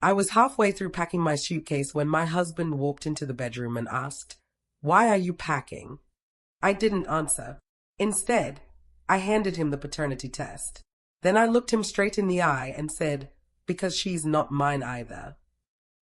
I was halfway through packing my suitcase when my husband walked into the bedroom and asked, "Why are you packing?" I didn't answer. Instead, I handed him the paternity test. Then I looked him straight in the eye and said, "Because she's not mine either."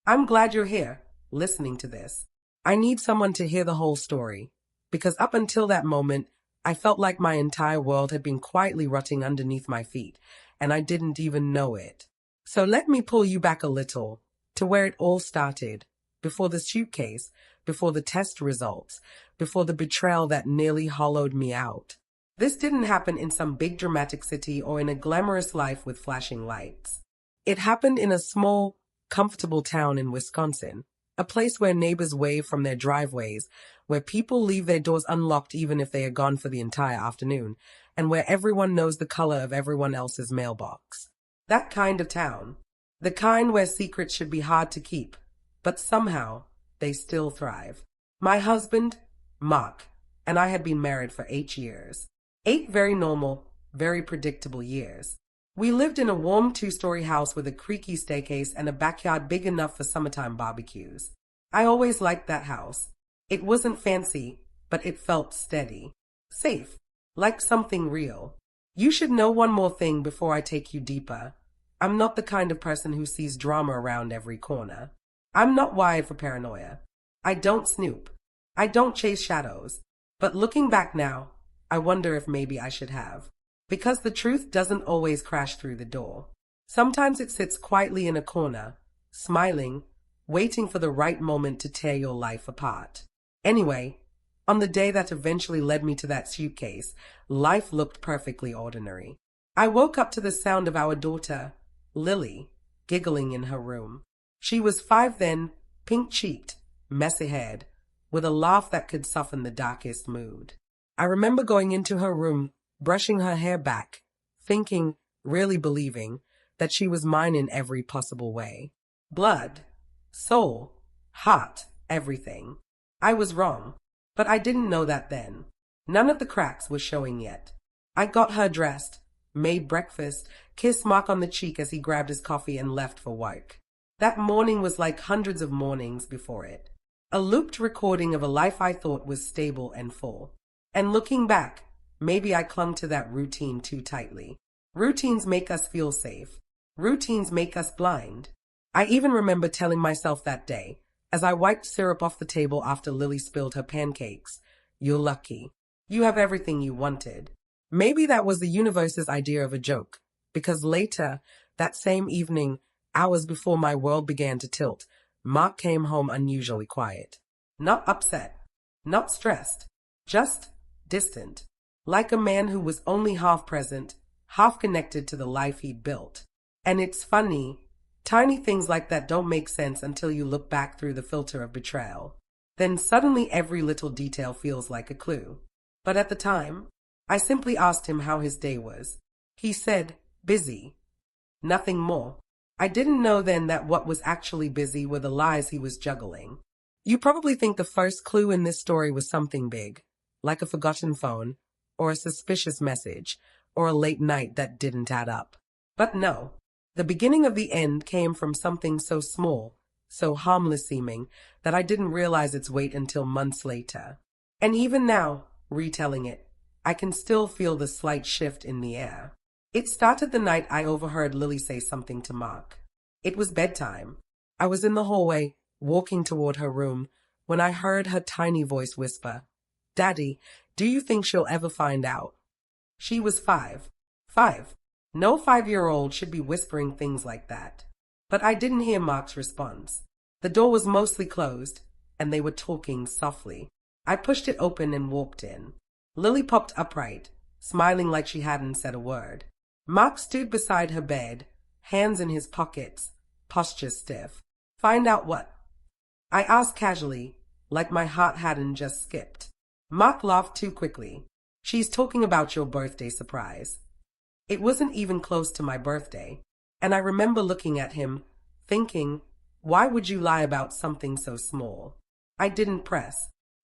I'm glad you're here, listening to this. I need someone to hear the whole story, because up until that moment, I felt like my entire world had been quietly rotting underneath my feet, and I didn't even know it. So let me pull you back a little, to where it all started, before the suitcase, before the test results, before the betrayal that nearly hollowed me out. This didn't happen in some big dramatic city or in a glamorous life with flashing lights. It happened in a small, comfortable town in Wisconsin, a place where neighbors wave from their driveways, where people leave their doors unlocked even if they are gone for the entire afternoon, and where everyone knows the color of everyone else's mailbox. That kind of town. The kind where secrets should be hard to keep, but somehow they still thrive. My husband, Mark, and I had been married for 8 years. 8 very normal, very predictable years. We lived in a warm 2-story house with a creaky staircase and a backyard big enough for summertime barbecues. I always liked that house. It wasn't fancy, but it felt steady. Safe. Like something real. You should know one more thing before I take you deeper. I'm not the kind of person who sees drama around every corner. I'm not wired for paranoia. I don't snoop. I don't chase shadows. But looking back now, I wonder if maybe I should have. Because the truth doesn't always crash through the door. Sometimes it sits quietly in a corner, smiling, waiting for the right moment to tear your life apart. Anyway, on the day that eventually led me to that suitcase, life looked perfectly ordinary. I woke up to the sound of our daughter, Lily, giggling in her room. She was 5 then, pink-cheeked, messy-haired, with a laugh that could soften the darkest mood. I remember going into her room, brushing her hair back, thinking, really believing, that she was mine in every possible way. Blood, soul, heart, everything. I was wrong, but I didn't know that then. None of the cracks were showing yet. I got her dressed, made breakfast, kissed Mark on the cheek as he grabbed his coffee and left for work. That morning was like hundreds of mornings before it. A looped recording of a life I thought was stable and full. And looking back, maybe I clung to that routine too tightly. Routines make us feel safe. Routines make us blind. I even remember telling myself that day, as I wiped syrup off the table after Lily spilled her pancakes, "You're lucky. You have everything you wanted." Maybe that was the universe's idea of a joke, because later, that same evening, hours before my world began to tilt, Mark came home unusually quiet. Not upset, not stressed, just distant. Like a man who was only half present, half connected to the life he'd built. And it's funny, tiny things like that don't make sense until you look back through the filter of betrayal. Then suddenly every little detail feels like a clue. But at the time, I simply asked him how his day was. He said, busy. Nothing more. I didn't know then that what was actually busy were the lies he was juggling. You probably think the first clue in this story was something big, like a forgotten phone, or a suspicious message, or a late night that didn't add up. But no, the beginning of the end came from something so small, so harmless seeming, that I didn't realize its weight until months later. And even now, retelling it, I can still feel the slight shift in the air. It started the night I overheard Lily say something to Mark. It was bedtime. I was in the hallway, walking toward her room, when I heard her tiny voice whisper, "Daddy, do you think she'll ever find out?" She was 5. 5. No 5-year-old should be whispering things like that. But I didn't hear Mark's response. The door was mostly closed, and they were talking softly. I pushed it open and walked in. Lily popped upright, smiling like she hadn't said a word. Mark stood beside her bed, hands in his pockets, posture stiff. "Find out what?" I asked casually, like my heart hadn't just skipped. Mark laughed too quickly. "She's talking about your birthday surprise." It wasn't even close to my birthday, and I remember looking at him, thinking, why would you lie about something so small? I didn't press.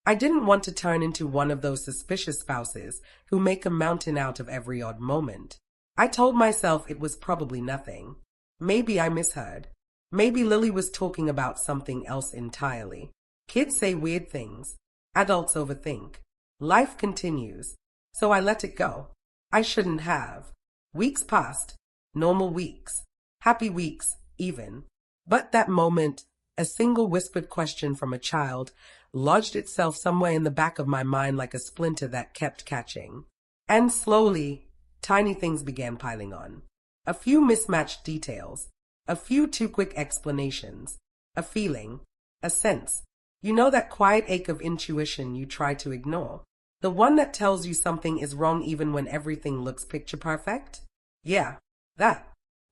I didn't want to turn into one of those suspicious spouses who make a mountain out of every odd moment. I told myself it was probably nothing. Maybe I misheard. Maybe Lily was talking about something else entirely. Kids say weird things. Adults overthink. Life continues. So I let it go. I shouldn't have. Weeks passed. Normal weeks. Happy weeks, even. But that moment, a single whispered question from a child lodged itself somewhere in the back of my mind like a splinter that kept catching. And slowly, tiny things began piling on. A few mismatched details. A few too quick explanations. A feeling. A sense. You know that quiet ache of intuition you try to ignore? The one that tells you something is wrong even when everything looks picture perfect? Yeah, that.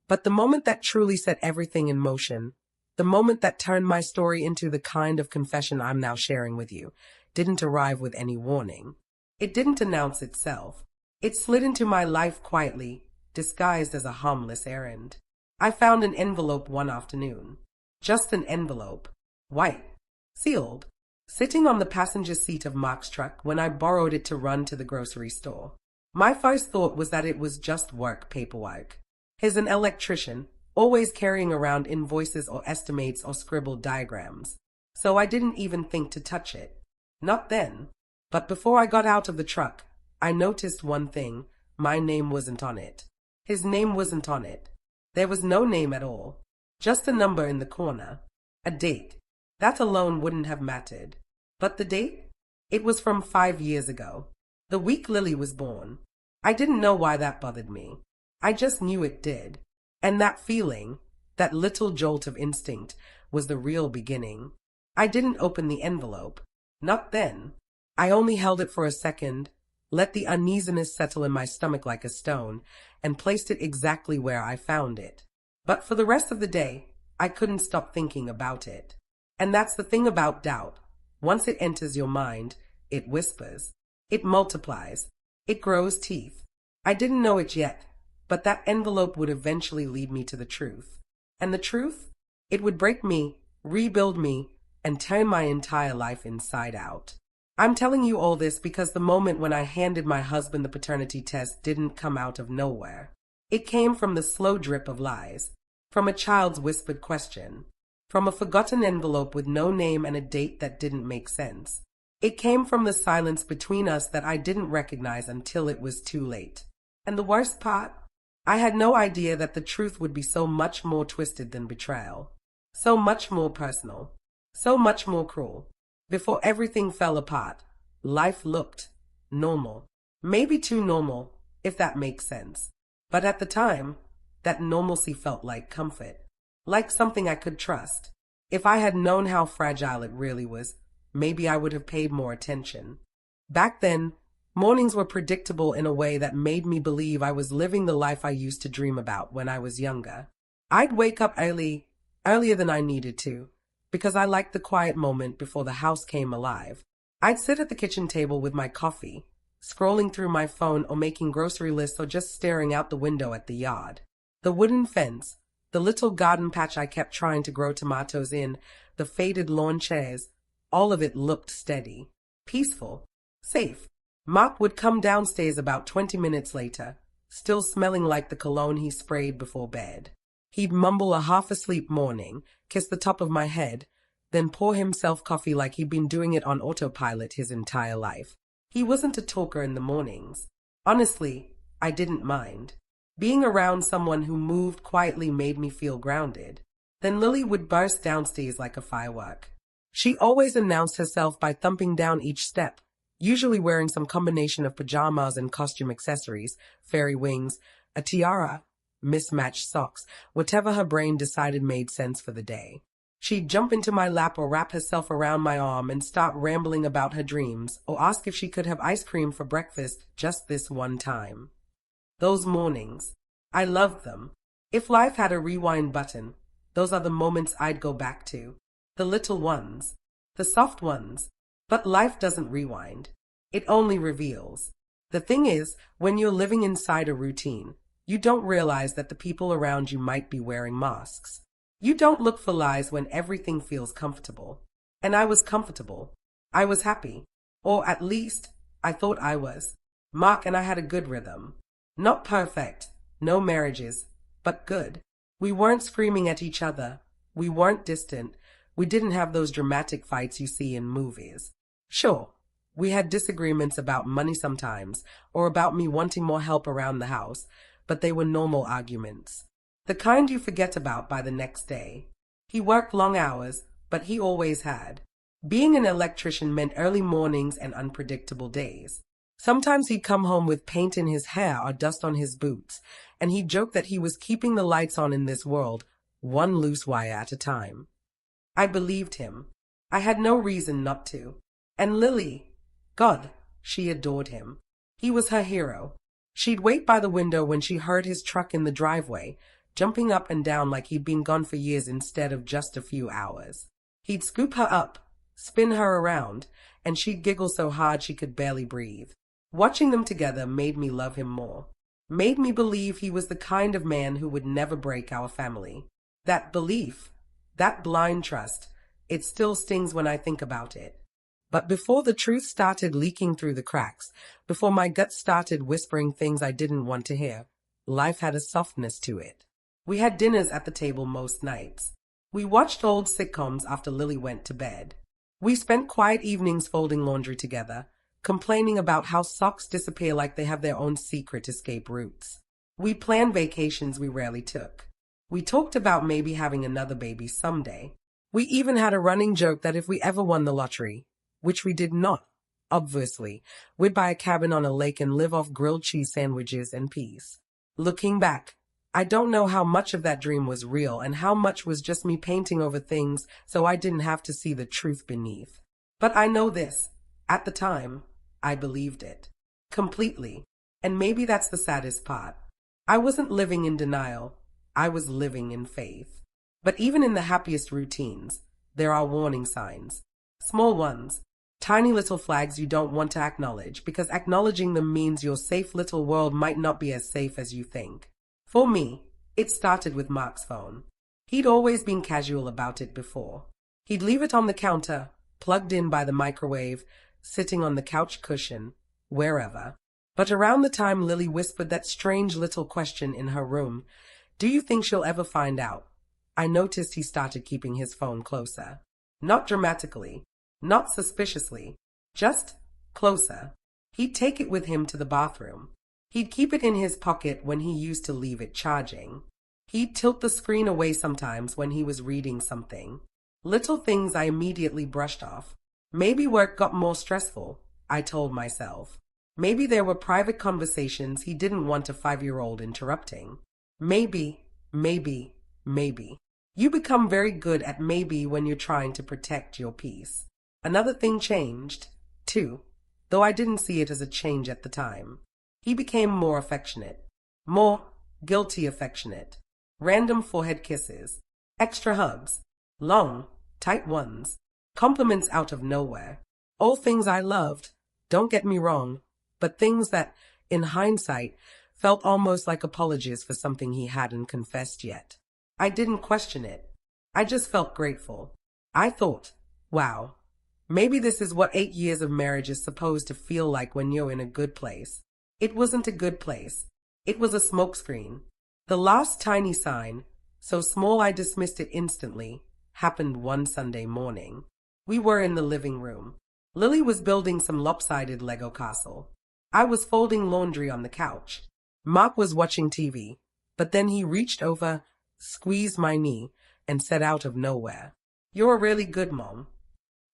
But the moment that truly set everything in motion, the moment that turned my story into the kind of confession I'm now sharing with you, didn't arrive with any warning. It didn't announce itself. It slid into my life quietly, disguised as a harmless errand. I found an envelope one afternoon. Just an envelope. White. Sealed. Sitting on the passenger seat of Mark's truck when I borrowed it to run to the grocery store. My first thought was that it was just work paperwork. He's an electrician, always carrying around invoices or estimates or scribbled diagrams. So I didn't even think to touch it. Not then. But before I got out of the truck, I noticed one thing. My name wasn't on it. His name wasn't on it. There was no name at all. Just a number in the corner. A date. That alone wouldn't have mattered. But the date? It was from 5 years ago. The week Lily was born. I didn't know why that bothered me. I just knew it did. And that feeling, that little jolt of instinct, was the real beginning. I didn't open the envelope. Not then. I only held it for a second, let the uneasiness settle in my stomach like a stone, and placed it exactly where I found it. But for the rest of the day, I couldn't stop thinking about it. And that's the thing about doubt. Once it enters your mind, it whispers. It multiplies. It grows teeth. I didn't know it yet, but that envelope would eventually lead me to the truth. And the truth? It would break me, rebuild me, and turn my entire life inside out. I'm telling you all this because the moment when I handed my husband the paternity test didn't come out of nowhere. It came from the slow drip of lies, from a child's whispered question, from a forgotten envelope with no name and a date that didn't make sense. It came from the silence between us that I didn't recognize until it was too late. And the worst part? I had no idea that the truth would be so much more twisted than betrayal. So much more personal. So much more cruel. Before everything fell apart, life looked normal. Maybe too normal, if that makes sense. But at the time, that normalcy felt like comfort. Like something I could trust. If I had known how fragile it really was, maybe I would have paid more attention. Back then, mornings were predictable in a way that made me believe I was living the life I used to dream about when I was younger. I'd wake up earlier than I needed to, because I liked the quiet moment before the house came alive. I'd sit at the kitchen table with my coffee, scrolling through my phone or making grocery lists or just staring out the window at the yard. The wooden fence, the little garden patch I kept trying to grow tomatoes in, the faded lawn chairs, all of it looked steady, peaceful, safe. Mark would come downstairs about 20 minutes later, still smelling like the cologne he sprayed before bed. He'd mumble a half-asleep morning, kiss the top of my head, then pour himself coffee like he'd been doing it on autopilot his entire life. He wasn't a talker in the mornings. Honestly, I didn't mind. Being around someone who moved quietly made me feel grounded. Then Lily would burst downstairs like a firework. She always announced herself by thumping down each step, usually wearing some combination of pajamas and costume accessories, fairy wings, a tiara, mismatched socks, whatever her brain decided made sense for the day. She'd jump into my lap or wrap herself around my arm and start rambling about her dreams, or ask if she could have ice cream for breakfast just this one time. Those mornings, I loved them. If life had a rewind button, those are the moments I'd go back to. The little ones, the soft ones. But life doesn't rewind. It only reveals. The thing is, when you're living inside a routine, you don't realize that the people around you might be wearing masks. You don't look for lies when everything feels comfortable. And I was comfortable. I was happy. Or at least, I thought I was. Mark and I had a good rhythm. Not perfect, no marriages, but good. We weren't screaming at each other, We weren't distant. We didn't have those dramatic fights you see in movies. Sure, we had disagreements about money sometimes, or about me wanting more help around the house, but they were normal arguments. The kind you forget about by the next day. He worked long hours, but he always had. Being an electrician meant early mornings and unpredictable days. Sometimes he'd come home with paint in his hair or dust on his boots, and he'd joke that he was keeping the lights on in this world, one loose wire at a time. I believed him. I had no reason not to. And Lily, God, she adored him. He was her hero. She'd wait by the window when she heard his truck in the driveway, jumping up and down like he'd been gone for years instead of just a few hours. He'd scoop her up, spin her around, and she'd giggle so hard she could barely breathe. Watching them together made me love him more. Made me believe he was the kind of man who would never break our family. That belief, that blind trust, it still stings when I think about it. But before the truth started leaking through the cracks, before my gut started whispering things I didn't want to hear, life had a softness to it. We had dinners at the table most nights. We watched old sitcoms after Lily went to bed. We spent quiet evenings folding laundry together, complaining about how socks disappear like they have their own secret escape routes. We planned vacations we rarely took. We talked about maybe having another baby someday. We even had a running joke that if we ever won the lottery, which we did not, obviously, we'd buy a cabin on a lake and live off grilled cheese sandwiches and peas. Looking back, I don't know how much of that dream was real and how much was just me painting over things so I didn't have to see the truth beneath. But I know this, at the time, I believed it. Completely. And maybe that's the saddest part. I wasn't living in denial. I was living in faith. But even in the happiest routines, there are warning signs. Small ones. Tiny little flags you don't want to acknowledge because acknowledging them means your safe little world might not be as safe as you think. For me, it started with Mark's phone. He'd always been casual about it before. He'd leave it on the counter, plugged in by the microwave, sitting on the couch cushion, wherever. But around the time Lily whispered that strange little question in her room, "Do you think she'll ever find out?" I noticed he started keeping his phone closer. Not dramatically, not suspiciously, just closer. He'd take it with him to the bathroom. He'd keep it in his pocket when he used to leave it charging. He'd tilt the screen away sometimes when he was reading something. Little things I immediately brushed off. Maybe work got more stressful, I told myself. Maybe there were private conversations he didn't want a 5-year-old interrupting. Maybe. You become very good at maybe when you're trying to protect your peace. Another thing changed, too, though I didn't see it as a change at the time. He became more affectionate. More guilty affectionate. Random forehead kisses. Extra hugs. Long, tight ones. Compliments out of nowhere. All things I loved, don't get me wrong, but things that, in hindsight, felt almost like apologies for something he hadn't confessed yet. I didn't question it. I just felt grateful. I thought, wow, maybe this is what 8 years of marriage is supposed to feel like when you're in a good place. It wasn't a good place. It was a smokescreen. The last tiny sign, so small I dismissed it instantly, happened one Sunday morning. We were in the living room. Lily was building some lopsided Lego castle. I was folding laundry on the couch. Mark was watching TV, but then he reached over, squeezed my knee, and said out of nowhere, "You're a really good mom."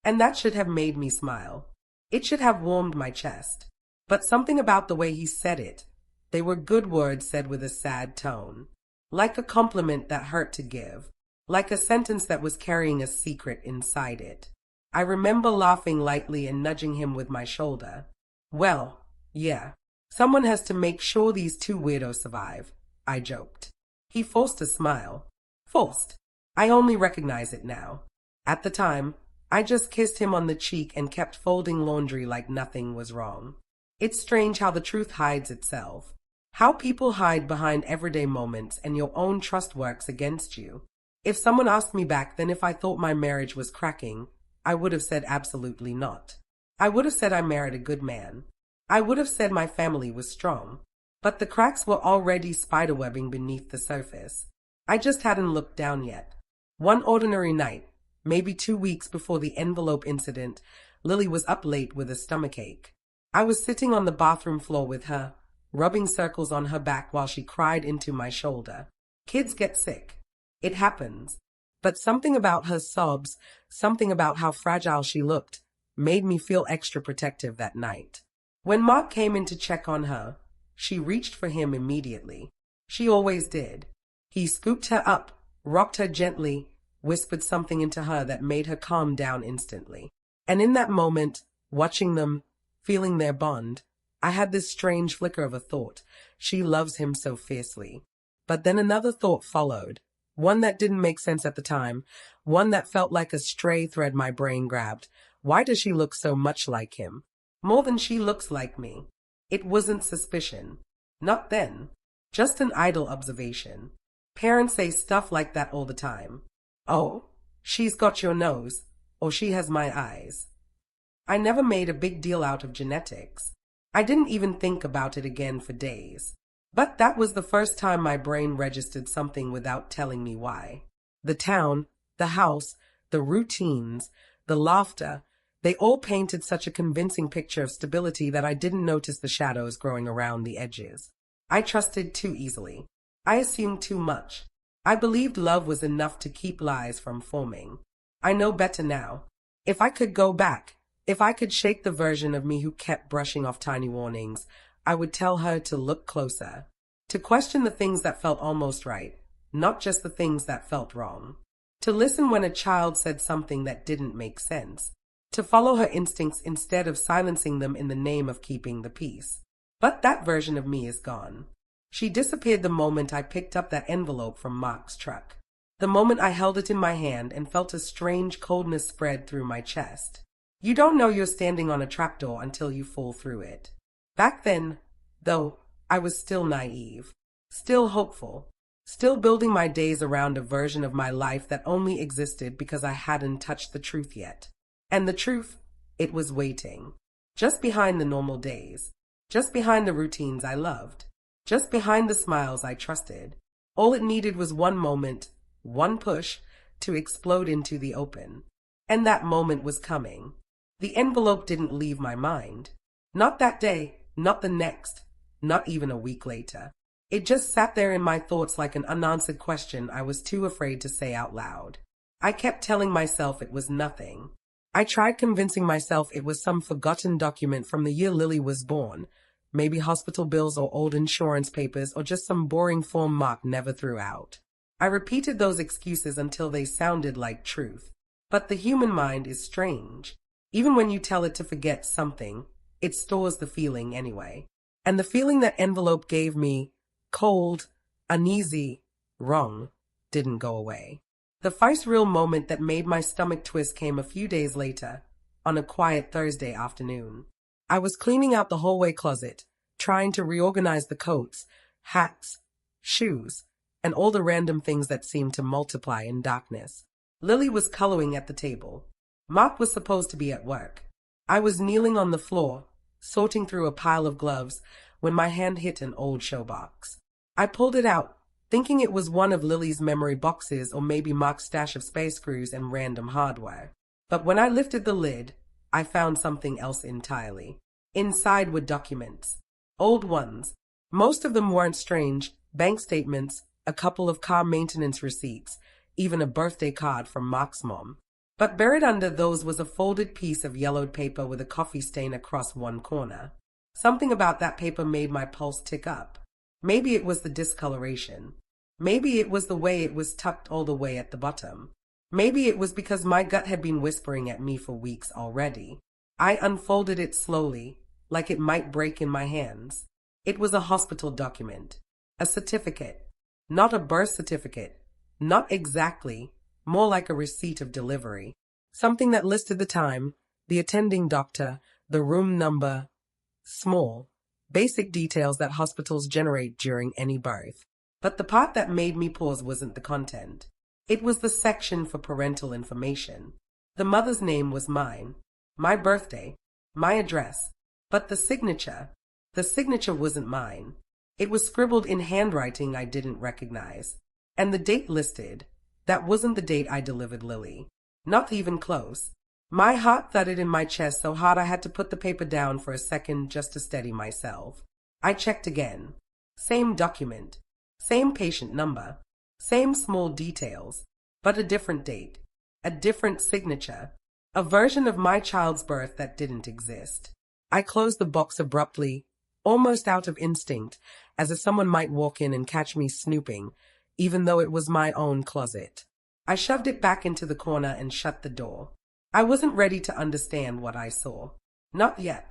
And that should have made me smile. It should have warmed my chest. But something about the way he said it, they were good words said with a sad tone. Like a compliment that hurt to give. Like a sentence that was carrying a secret inside it. I remember laughing lightly and nudging him with my shoulder. Well, yeah, someone has to make sure these two weirdos survive, I joked. He forced a smile. Forced. I only recognize it now. At the time, I just kissed him on the cheek and kept folding laundry like nothing was wrong. It's strange how the truth hides itself. How people hide behind everyday moments and your own trust works against you. If someone asked me back then if I thought my marriage was cracking, I would have said absolutely not. I would have said I married a good man. I would have said my family was strong. But the cracks were already spiderwebbing beneath the surface. I just hadn't looked down yet. One ordinary night, maybe 2 weeks before the envelope incident, Lily was up late with a stomachache. I was sitting on the bathroom floor with her, rubbing circles on her back while she cried into my shoulder. Kids get sick. It happens. But something about her sobs, something about how fragile she looked, made me feel extra protective that night. When Mark came in to check on her, she reached for him immediately. She always did. He scooped her up, rocked her gently, whispered something into her that made her calm down instantly. And in that moment, watching them, feeling their bond, I had this strange flicker of a thought. She loves him so fiercely. But then another thought followed, one that didn't make sense at the time, one that felt like a stray thread my brain grabbed. Why does she look so much like him? More than she looks like me. It wasn't suspicion. Not then. Just an idle observation. Parents say stuff like that all the time. Oh, she's got your nose, or she has my eyes. I never made a big deal out of genetics. I didn't even think about it again for days. But that was the first time my brain registered something without telling me why. The town, the house, the routines, the laughter, they all painted such a convincing picture of stability that I didn't notice the shadows growing around the edges. I trusted too easily. I assumed too much. I believed love was enough to keep lies from forming. I know better now. If I could go back, if I could shake the version of me who kept brushing off tiny warnings, I would tell her to look closer, to question the things that felt almost right, not just the things that felt wrong, to listen when a child said something that didn't make sense, to follow her instincts instead of silencing them in the name of keeping the peace. But that version of me is gone. She disappeared the moment I picked up that envelope from Mark's truck, the moment I held it in my hand and felt a strange coldness spread through my chest. You don't know you're standing on a trapdoor until you fall through it. Back then, though, I was still naive, still hopeful, still building my days around a version of my life that only existed because I hadn't touched the truth yet. And the truth, it was waiting, just behind the normal days, just behind the routines I loved, just behind the smiles I trusted. All it needed was one moment, one push, to explode into the open. And that moment was coming. The envelope didn't leave my mind. Not that day, not the next, not even a week later. It just sat there in my thoughts like an unanswered question I was too afraid to say out loud. I kept telling myself it was nothing. I tried convincing myself it was some forgotten document from the year Lily was born, maybe hospital bills or old insurance papers or just some boring form Mark never threw out. I repeated those excuses until they sounded like truth. But the human mind is strange. Even when you tell it to forget something, it stores the feeling anyway. And the feeling that envelope gave me, cold, uneasy, wrong, didn't go away. The first real moment that made my stomach twist came a few days later, on a quiet Thursday afternoon. I was cleaning out the hallway closet, trying to reorganize the coats, hats, shoes, and all the random things that seemed to multiply in darkness. Lily was coloring at the table. Mark was supposed to be at work. I was kneeling on the floor, sorting through a pile of gloves, when my hand hit an old showbox. I pulled it out, thinking it was one of Lily's memory boxes or maybe Mark's stash of space screws and random hardware. But when I lifted the lid, I found something else entirely. Inside were documents. Old ones. Most of them weren't strange. Bank statements, a couple of car maintenance receipts, even a birthday card from Mark's mom. But buried under those was a folded piece of yellowed paper with a coffee stain across one corner. Something about that paper made my pulse tick up. Maybe it was the discoloration. Maybe it was the way it was tucked all the way at the bottom. Maybe it was because my gut had been whispering at me for weeks already. I unfolded it slowly, like it might break in my hands. It was a hospital document. A certificate. Not a birth certificate. Not exactly. More like a receipt of delivery. Something that listed the time, the attending doctor, the room number. Small, basic details that hospitals generate during any birth. But the part that made me pause wasn't the content. It was the section for parental information. The mother's name was mine, my birthday, my address, but the signature wasn't mine. It was scribbled in handwriting I didn't recognize. And the date listed, That wasn't the date I delivered Lily. Not even close. My heart thudded in my chest so hard I had to put the paper down for a second just to steady myself. I checked again. Same document. Same patient number. Same small details. But a different date. A different signature. A version of my child's birth that didn't exist. I closed the box abruptly, almost out of instinct, as if someone might walk in and catch me snooping, even though it was my own closet. I shoved it back into the corner and shut the door. I wasn't ready to understand what I saw. Not yet.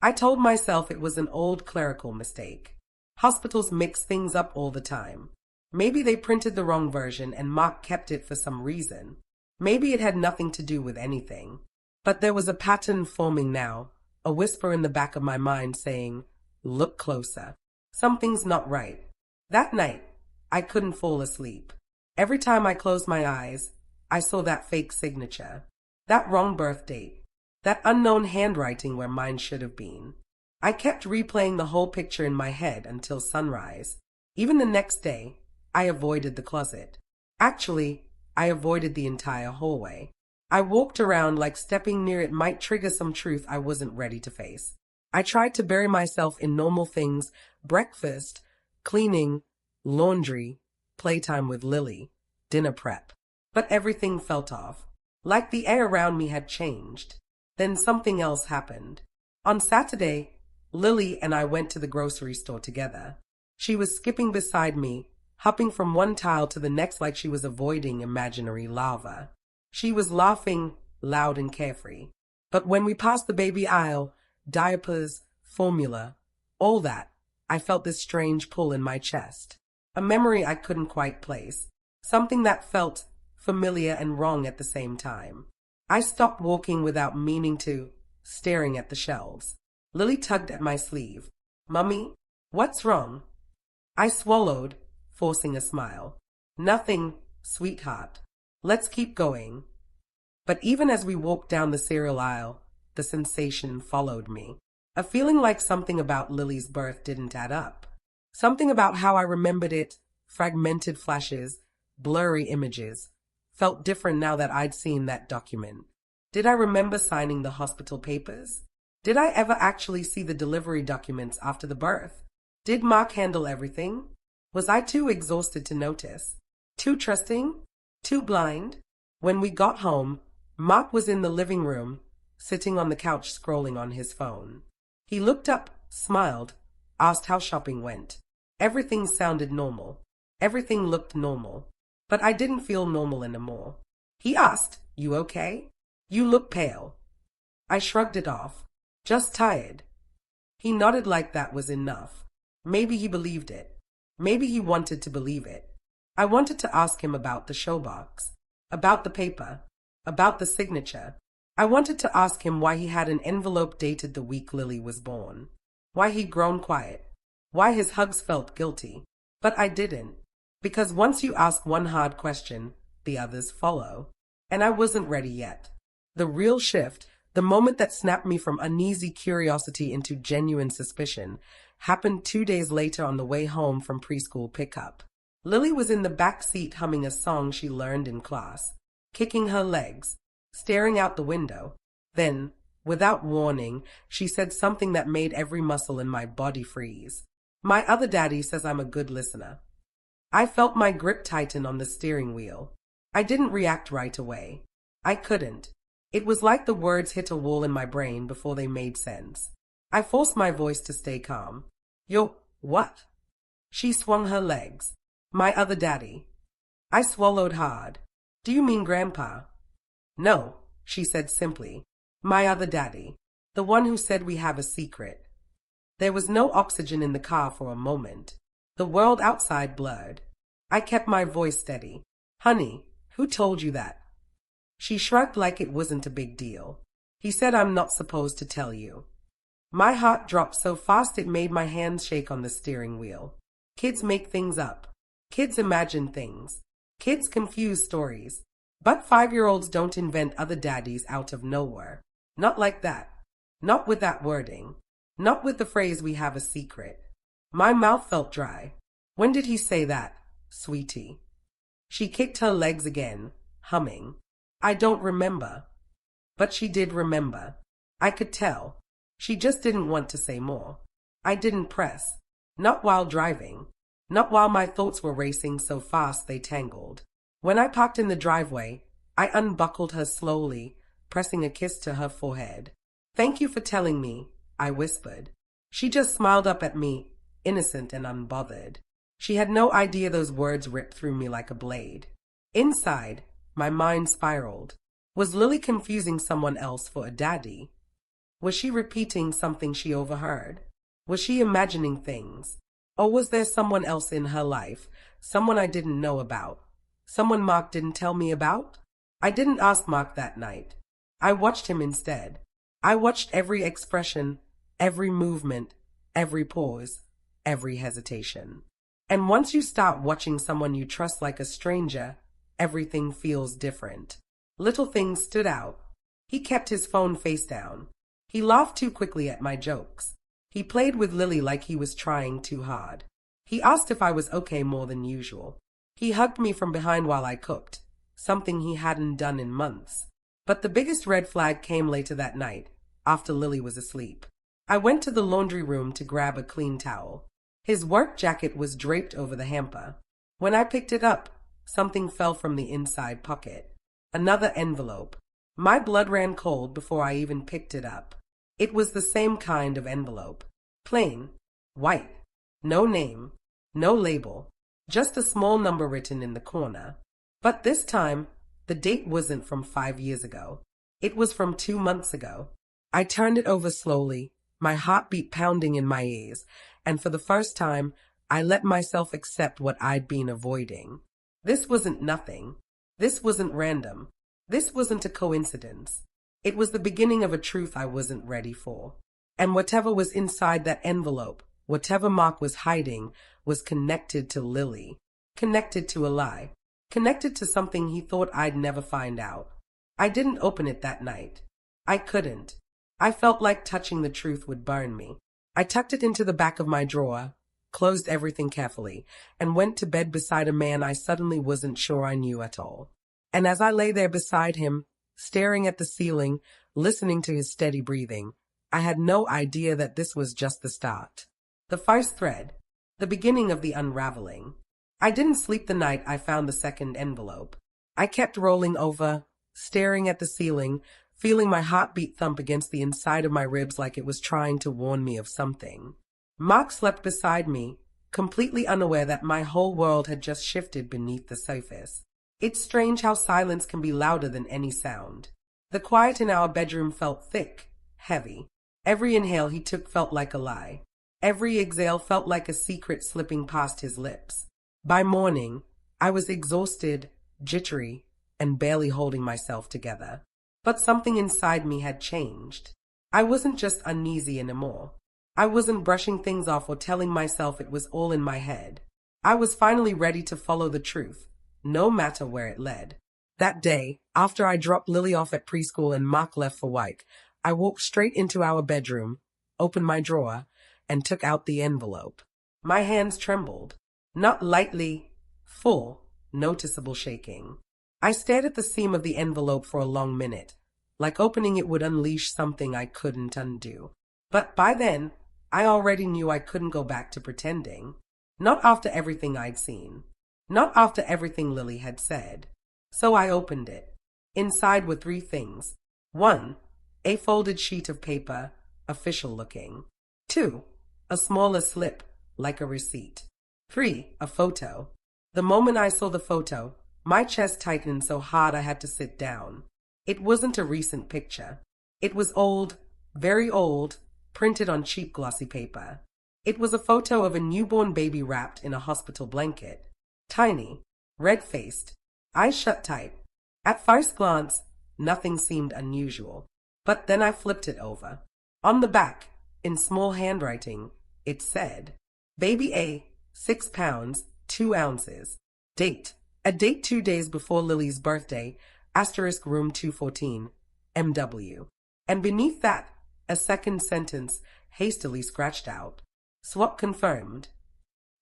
I told myself it was an old clerical mistake. Hospitals mix things up all the time. Maybe they printed the wrong version and Mark kept it for some reason. Maybe it had nothing to do with anything. But there was a pattern forming now, a whisper in the back of my mind saying, "Look closer. Something's not right." That night, I couldn't fall asleep. Every time I closed my eyes, I saw that fake signature, that wrong birth date, that unknown handwriting where mine should have been. I kept replaying the whole picture in my head until sunrise. Even the next day, I avoided the closet. Actually, I avoided the entire hallway. I walked around like stepping near it might trigger some truth I wasn't ready to face. I tried to bury myself in normal things, breakfast, cleaning, laundry, playtime with Lily, dinner prep. But everything felt off. Like the air around me had changed. Then something else happened. On Saturday, Lily and I went to the grocery store together. She was skipping beside me, hopping from one tile to the next like she was avoiding imaginary lava. She was laughing, loud and carefree. But when we passed the baby aisle, diapers, formula, all that, I felt this strange pull in my chest. A memory I couldn't quite place. Something that felt familiar and wrong at the same time. I stopped walking without meaning to, staring at the shelves. Lily tugged at my sleeve. "Mummy, what's wrong?" I swallowed, forcing a smile. "Nothing, sweetheart. Let's keep going." But even as we walked down the cereal aisle, the sensation followed me. A feeling like something about Lily's birth didn't add up. Something about how I remembered it, fragmented flashes, blurry images, felt different now that I'd seen that document. Did I remember signing the hospital papers? Did I ever actually see the delivery documents after the birth? Did Mark handle everything? Was I too exhausted to notice? Too trusting? Too blind? When we got home, Mark was in the living room, sitting on the couch scrolling on his phone. He looked up, smiled, asked how shopping went. Everything sounded normal. Everything looked normal. But I didn't feel normal anymore. He asked, "You okay? You look pale." I shrugged it off. "Just tired." He nodded like that was enough. Maybe he believed it. Maybe he wanted to believe it. I wanted to ask him about the showbox, about the paper, about the signature. I wanted to ask him why he had an envelope dated the week Lily was born, why he'd grown quiet, why his hugs felt guilty. But I didn't, because once you ask one hard question, the others follow. And I wasn't ready yet. The real shift, the moment that snapped me from uneasy curiosity into genuine suspicion, happened 2 days later on the way home from preschool pickup. Lily was in the back seat humming a song she learned in class, kicking her legs, staring out the window. Then, without warning, she said something that made every muscle in my body freeze. "My other daddy says I'm a good listener." I felt my grip tighten on the steering wheel. I didn't react right away. I couldn't. It was like the words hit a wall in my brain before they made sense. I forced my voice to stay calm. "Yo, what?" She swung her legs. "My other daddy." I swallowed hard. "Do you mean Grandpa?" "No," she said simply. "My other daddy. The one who said we have a secret." There was no oxygen in the car for a moment. The world outside blurred. I kept my voice steady. "Honey, who told you that?" She shrugged like it wasn't a big deal. "He said I'm not supposed to tell you." My heart dropped so fast it made my hands shake on the steering wheel. Kids make things up. Kids imagine things. Kids confuse stories. But 5-year-olds don't invent other daddies out of nowhere. Not like that. Not with that wording. Not with the phrase "we have a secret." My mouth felt dry. "When did he say that, sweetie?" She kicked her legs again, humming. I don't remember. But she did remember. I could tell. She just didn't want to say more. I didn't press. Not while driving. Not while my thoughts were racing so fast they tangled. When I parked in the driveway, I unbuckled her slowly, pressing a kiss to her forehead. Thank you for telling me, I whispered. She just smiled up at me, innocent and unbothered. She had no idea those words ripped through me like a blade. Inside, my mind spiraled. Was Lily confusing someone else for a daddy? Was she repeating something she overheard? Was she imagining things? Or was there someone else in her life, someone I didn't know about? Someone Mark didn't tell me about? I didn't ask Mark that night. I watched him instead. I watched every expression, every movement, every pause, every hesitation. And once you start watching someone you trust like a stranger, everything feels different. Little things stood out. He kept his phone face down. He laughed too quickly at my jokes. He played with Lily like he was trying too hard. He asked if I was okay more than usual. He hugged me from behind while I cooked, something he hadn't done in months. But the biggest red flag came later that night, after Lily was asleep. I went to the laundry room to grab a clean towel. His work jacket was draped over the hamper. When I picked it up, something fell from the inside pocket. Another envelope. My blood ran cold before I even picked it up. It was the same kind of envelope. Plain, white, no name, no label, just a small number written in the corner. But this time, the date wasn't from 5 years ago. It was from 2 months ago. I turned it over slowly, my heartbeat pounding in my ears, and for the first time, I let myself accept what I'd been avoiding. This wasn't nothing. This wasn't random. This wasn't a coincidence. It was the beginning of a truth I wasn't ready for. And whatever was inside that envelope, whatever Mark was hiding, was connected to Lily. Connected to a lie. Connected to something he thought I'd never find out. I didn't open it that night. I couldn't. I felt like touching the truth would burn me. I tucked it into the back of my drawer, closed everything carefully, and went to bed beside a man I suddenly wasn't sure I knew at all. And as I lay there beside him, staring at the ceiling, listening to his steady breathing, I had no idea that this was just the start. The first thread, the beginning of the unraveling. I didn't sleep the night I found the second envelope. I kept rolling over, staring at the ceiling, feeling my heartbeat thump against the inside of my ribs like it was trying to warn me of something. Mark slept beside me, completely unaware that my whole world had just shifted beneath the surface. It's strange how silence can be louder than any sound. The quiet in our bedroom felt thick, heavy. Every inhale he took felt like a lie. Every exhale felt like a secret slipping past his lips. By morning, I was exhausted, jittery, and barely holding myself together. But something inside me had changed. I wasn't just uneasy anymore. I wasn't brushing things off or telling myself it was all in my head. I was finally ready to follow the truth, no matter where it led. That day, after I dropped Lily off at preschool and Mark left for work, I walked straight into our bedroom, opened my drawer, and took out the envelope. My hands trembled. Not lightly, full, noticeable shaking. I stared at the seam of the envelope for a long minute, like opening it would unleash something I couldn't undo. But by then, I already knew I couldn't go back to pretending. Not after everything I'd seen. Not after everything Lily had said. So I opened it. Inside were 3 things. 1, a folded sheet of paper, official looking. 2, a smaller slip, like a receipt. 3, a photo. The moment I saw the photo, my chest tightened so hard I had to sit down. It wasn't a recent picture. It was old, very old, printed on cheap glossy paper. It was a photo of a newborn baby wrapped in a hospital blanket. Tiny, red-faced, eyes shut tight. At first glance, nothing seemed unusual. But then I flipped it over. On the back, in small handwriting, it said, Baby A, 6 pounds, 2 ounces. Date, a date 2 days before Lily's birthday, * room 214, MW. And beneath that, a second sentence, hastily scratched out. Swap confirmed.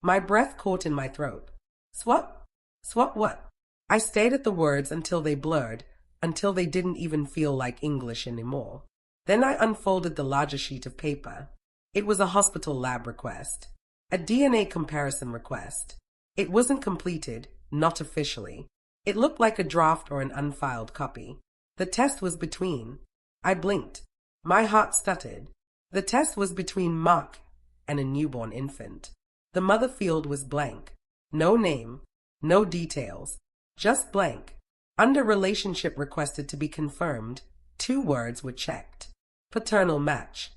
My breath caught in my throat. Swap? Swap what? I stared at the words until they blurred, until they didn't even feel like English anymore. Then I unfolded the larger sheet of paper. It was a hospital lab request. A DNA comparison request. It wasn't completed, not officially. It looked like a draft or an unfiled copy. The test was between. I blinked. My heart stuttered. The test was between Mark and a newborn infant. The mother field was blank. No name, no details, just blank. Under relationship requested to be confirmed, 2 words were checked. Paternal match.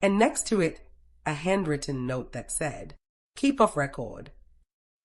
And next to it, a handwritten note that said, keep off record.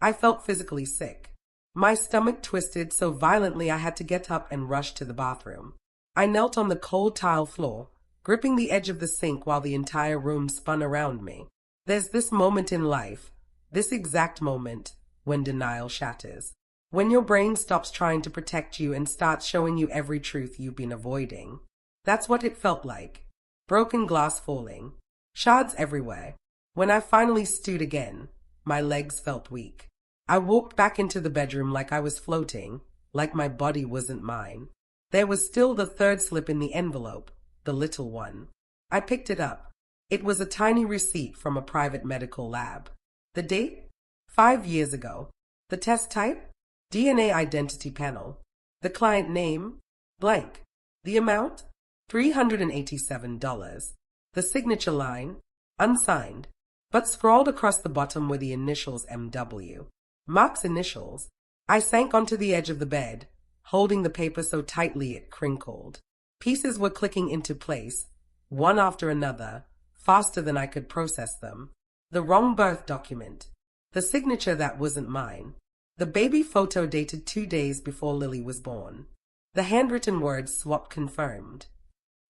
I felt physically sick. My stomach twisted so violently I had to get up and rush to the bathroom. I knelt on the cold tile floor, gripping the edge of the sink while the entire room spun around me. There's this moment in life, this exact moment, when denial shatters. When your brain stops trying to protect you and starts showing you every truth you've been avoiding. That's what it felt like. Broken glass falling. Shards everywhere. When I finally stood again, my legs felt weak. I walked back into the bedroom like I was floating, like my body wasn't mine. There was still the 3rd slip in the envelope, the little one. I picked it up. It was a tiny receipt from a private medical lab. The date? 5 years ago. The test type? DNA identity panel. The client name? Blank. The amount? $387. The signature line? Unsigned. But scrawled across the bottom were the initials MW. Mark's initials. I sank onto the edge of the bed, holding the paper so tightly it crinkled. Pieces were clicking into place, one after another, faster than I could process them. The wrong birth document. The signature that wasn't mine. The baby photo dated 2 days before Lily was born. The handwritten words swapped confirmed.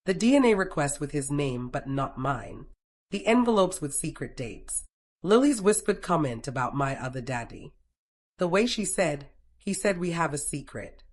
The DNA request with his name but not mine. The envelopes with secret dates. Lily's whispered comment about my other daddy. The way she said, he said we have a secret.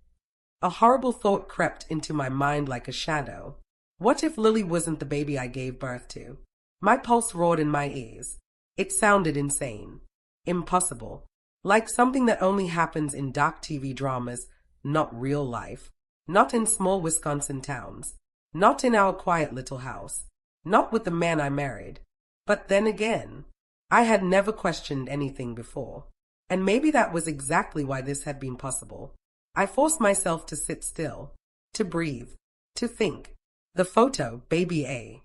A horrible thought crept into my mind like a shadow. What if Lily wasn't the baby I gave birth to? My pulse roared in my ears. It sounded insane. Impossible. Like something that only happens in dark TV dramas, not real life. Not in small Wisconsin towns. Not in our quiet little house. Not with the man I married. But then again, I had never questioned anything before. And maybe that was exactly why this had been possible. I forced myself to sit still, to breathe, to think. The photo, baby A.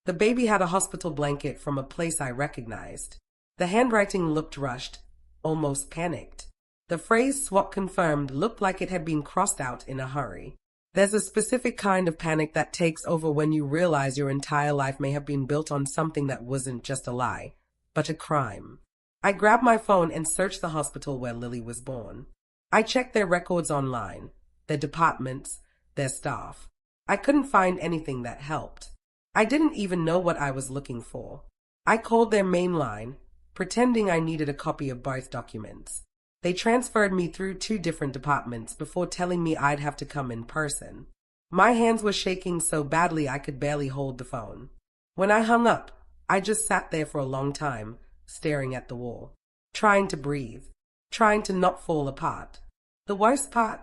The baby had a hospital blanket from a place I recognized. The handwriting looked rushed, almost panicked. The phrase swap confirmed looked like it had been crossed out in a hurry. There's a specific kind of panic that takes over when you realize your entire life may have been built on something that wasn't just a lie, but a crime. I grabbed my phone and searched the hospital where Lily was born. I checked their records online, their departments, their staff. I couldn't find anything that helped. I didn't even know what I was looking for. I called their main line, pretending I needed a copy of birth documents. They transferred me through 2 different departments before telling me I'd have to come in person. My hands were shaking so badly I could barely hold the phone. When I hung up, I just sat there for a long time, staring at the wall, trying to breathe, trying to not fall apart. The worst part,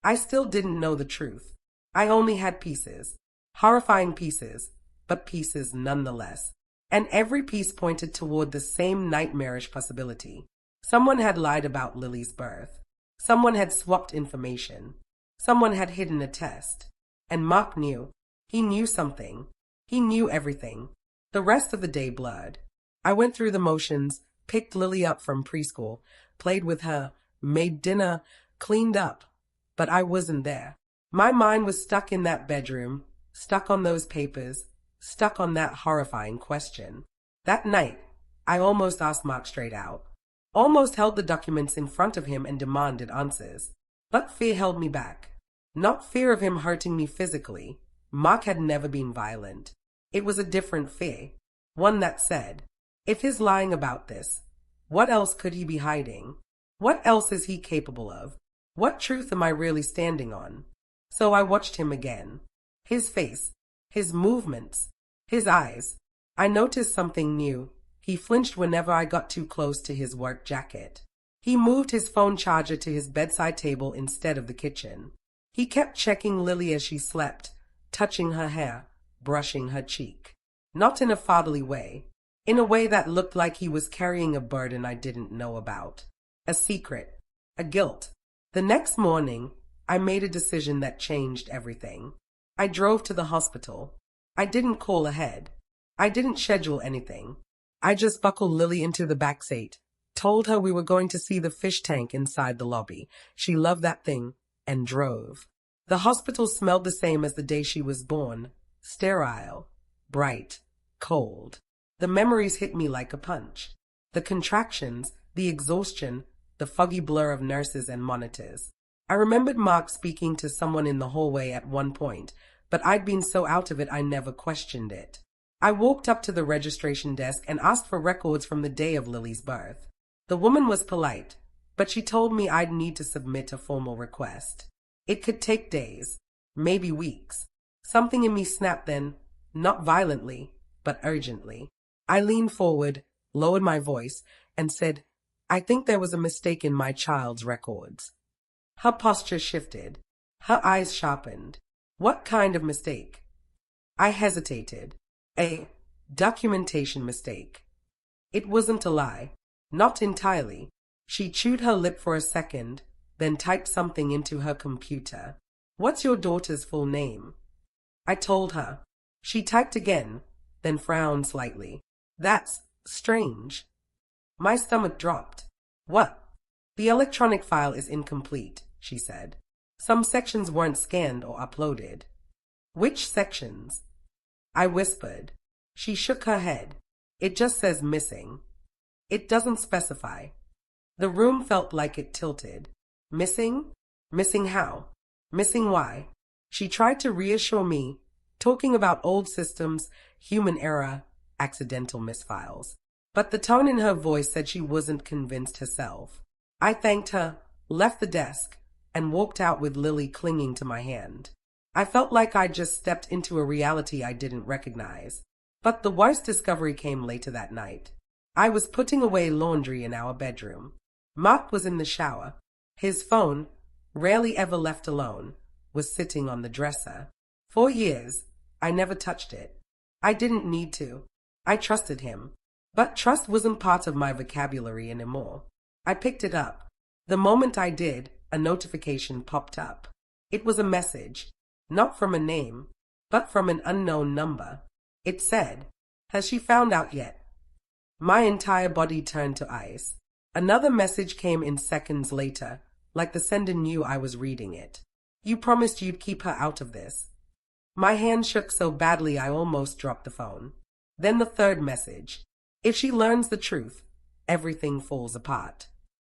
I still didn't know the truth. I only had pieces, horrifying pieces, but pieces nonetheless. And every piece pointed toward the same nightmarish possibility. Someone had lied about Lily's birth. Someone had swapped information. Someone had hidden a test. And Mark knew. He knew something. He knew everything. The rest of the day blurred. I went through the motions, picked Lily up from preschool, played with her, made dinner, cleaned up. But I wasn't there. My mind was stuck in that bedroom, stuck on those papers, stuck on that horrifying question. That night, I almost asked Mark straight out. Almost held the documents in front of him and demanded answers. But fear held me back. Not fear of him hurting me physically. Mark had never been violent. It was a different fear. One that said, if he's lying about this, what else could he be hiding? What else is he capable of? What truth am I really standing on? So I watched him again. His face, his movements, his eyes. I noticed something new. He flinched whenever I got too close to his work jacket. He moved his phone charger to his bedside table instead of the kitchen. He kept checking Lily as she slept, touching her hair, brushing her cheek. Not in a fatherly way, in a way that looked like he was carrying a burden I didn't know about. A secret, a guilt. The next morning, I made a decision that changed everything. I drove to the hospital. I didn't call ahead. I didn't schedule anything. I just buckled Lily into the back seat, told her we were going to see the fish tank inside the lobby. She loved that thing, and drove. The hospital smelled the same as the day she was born. Sterile, bright, cold. The memories hit me like a punch. The contractions, the exhaustion, the foggy blur of nurses and monitors. I remembered Mark speaking to someone in the hallway at one point, but I'd been so out of it I never questioned it. I walked up to the registration desk and asked for records from the day of Lily's birth. The woman was polite, but she told me I'd need to submit a formal request. It could take days, maybe weeks. Something in me snapped then, not violently, but urgently. I leaned forward, lowered my voice, and said, I think there was a mistake in my child's records. Her posture shifted. Her eyes sharpened. What kind of mistake? I hesitated. A documentation mistake. It wasn't a lie. Not entirely. She chewed her lip for a second, then typed something into her computer. What's your daughter's full name? I told her. She typed again, then frowned slightly. That's strange. My stomach dropped. What? The electronic file is incomplete, she said. Some sections weren't scanned or uploaded. Which sections? I whispered. She shook her head. It just says missing. It doesn't specify. The room felt like it tilted. Missing? Missing how? Missing why? She tried to reassure me, talking about old systems, human error, accidental misfiles. But the tone in her voice said she wasn't convinced herself. I thanked her, left the desk, and walked out with Lily clinging to my hand. I felt like I'd just stepped into a reality I didn't recognize. But the worst discovery came later that night. I was putting away laundry in our bedroom. Mark was in the shower. His phone, rarely ever left alone, was sitting on the dresser. For years, I never touched it. I didn't need to. I trusted him. But trust wasn't part of my vocabulary anymore. I picked it up. The moment I did, a notification popped up. It was a message, not from a name, but from an unknown number. It said, "Has she found out yet?" My entire body turned to ice. Another message came in seconds later, like the sender knew I was reading it. "You promised you'd keep her out of this." My hand shook so badly I almost dropped the phone. Then the third message. "If she learns the truth, everything falls apart."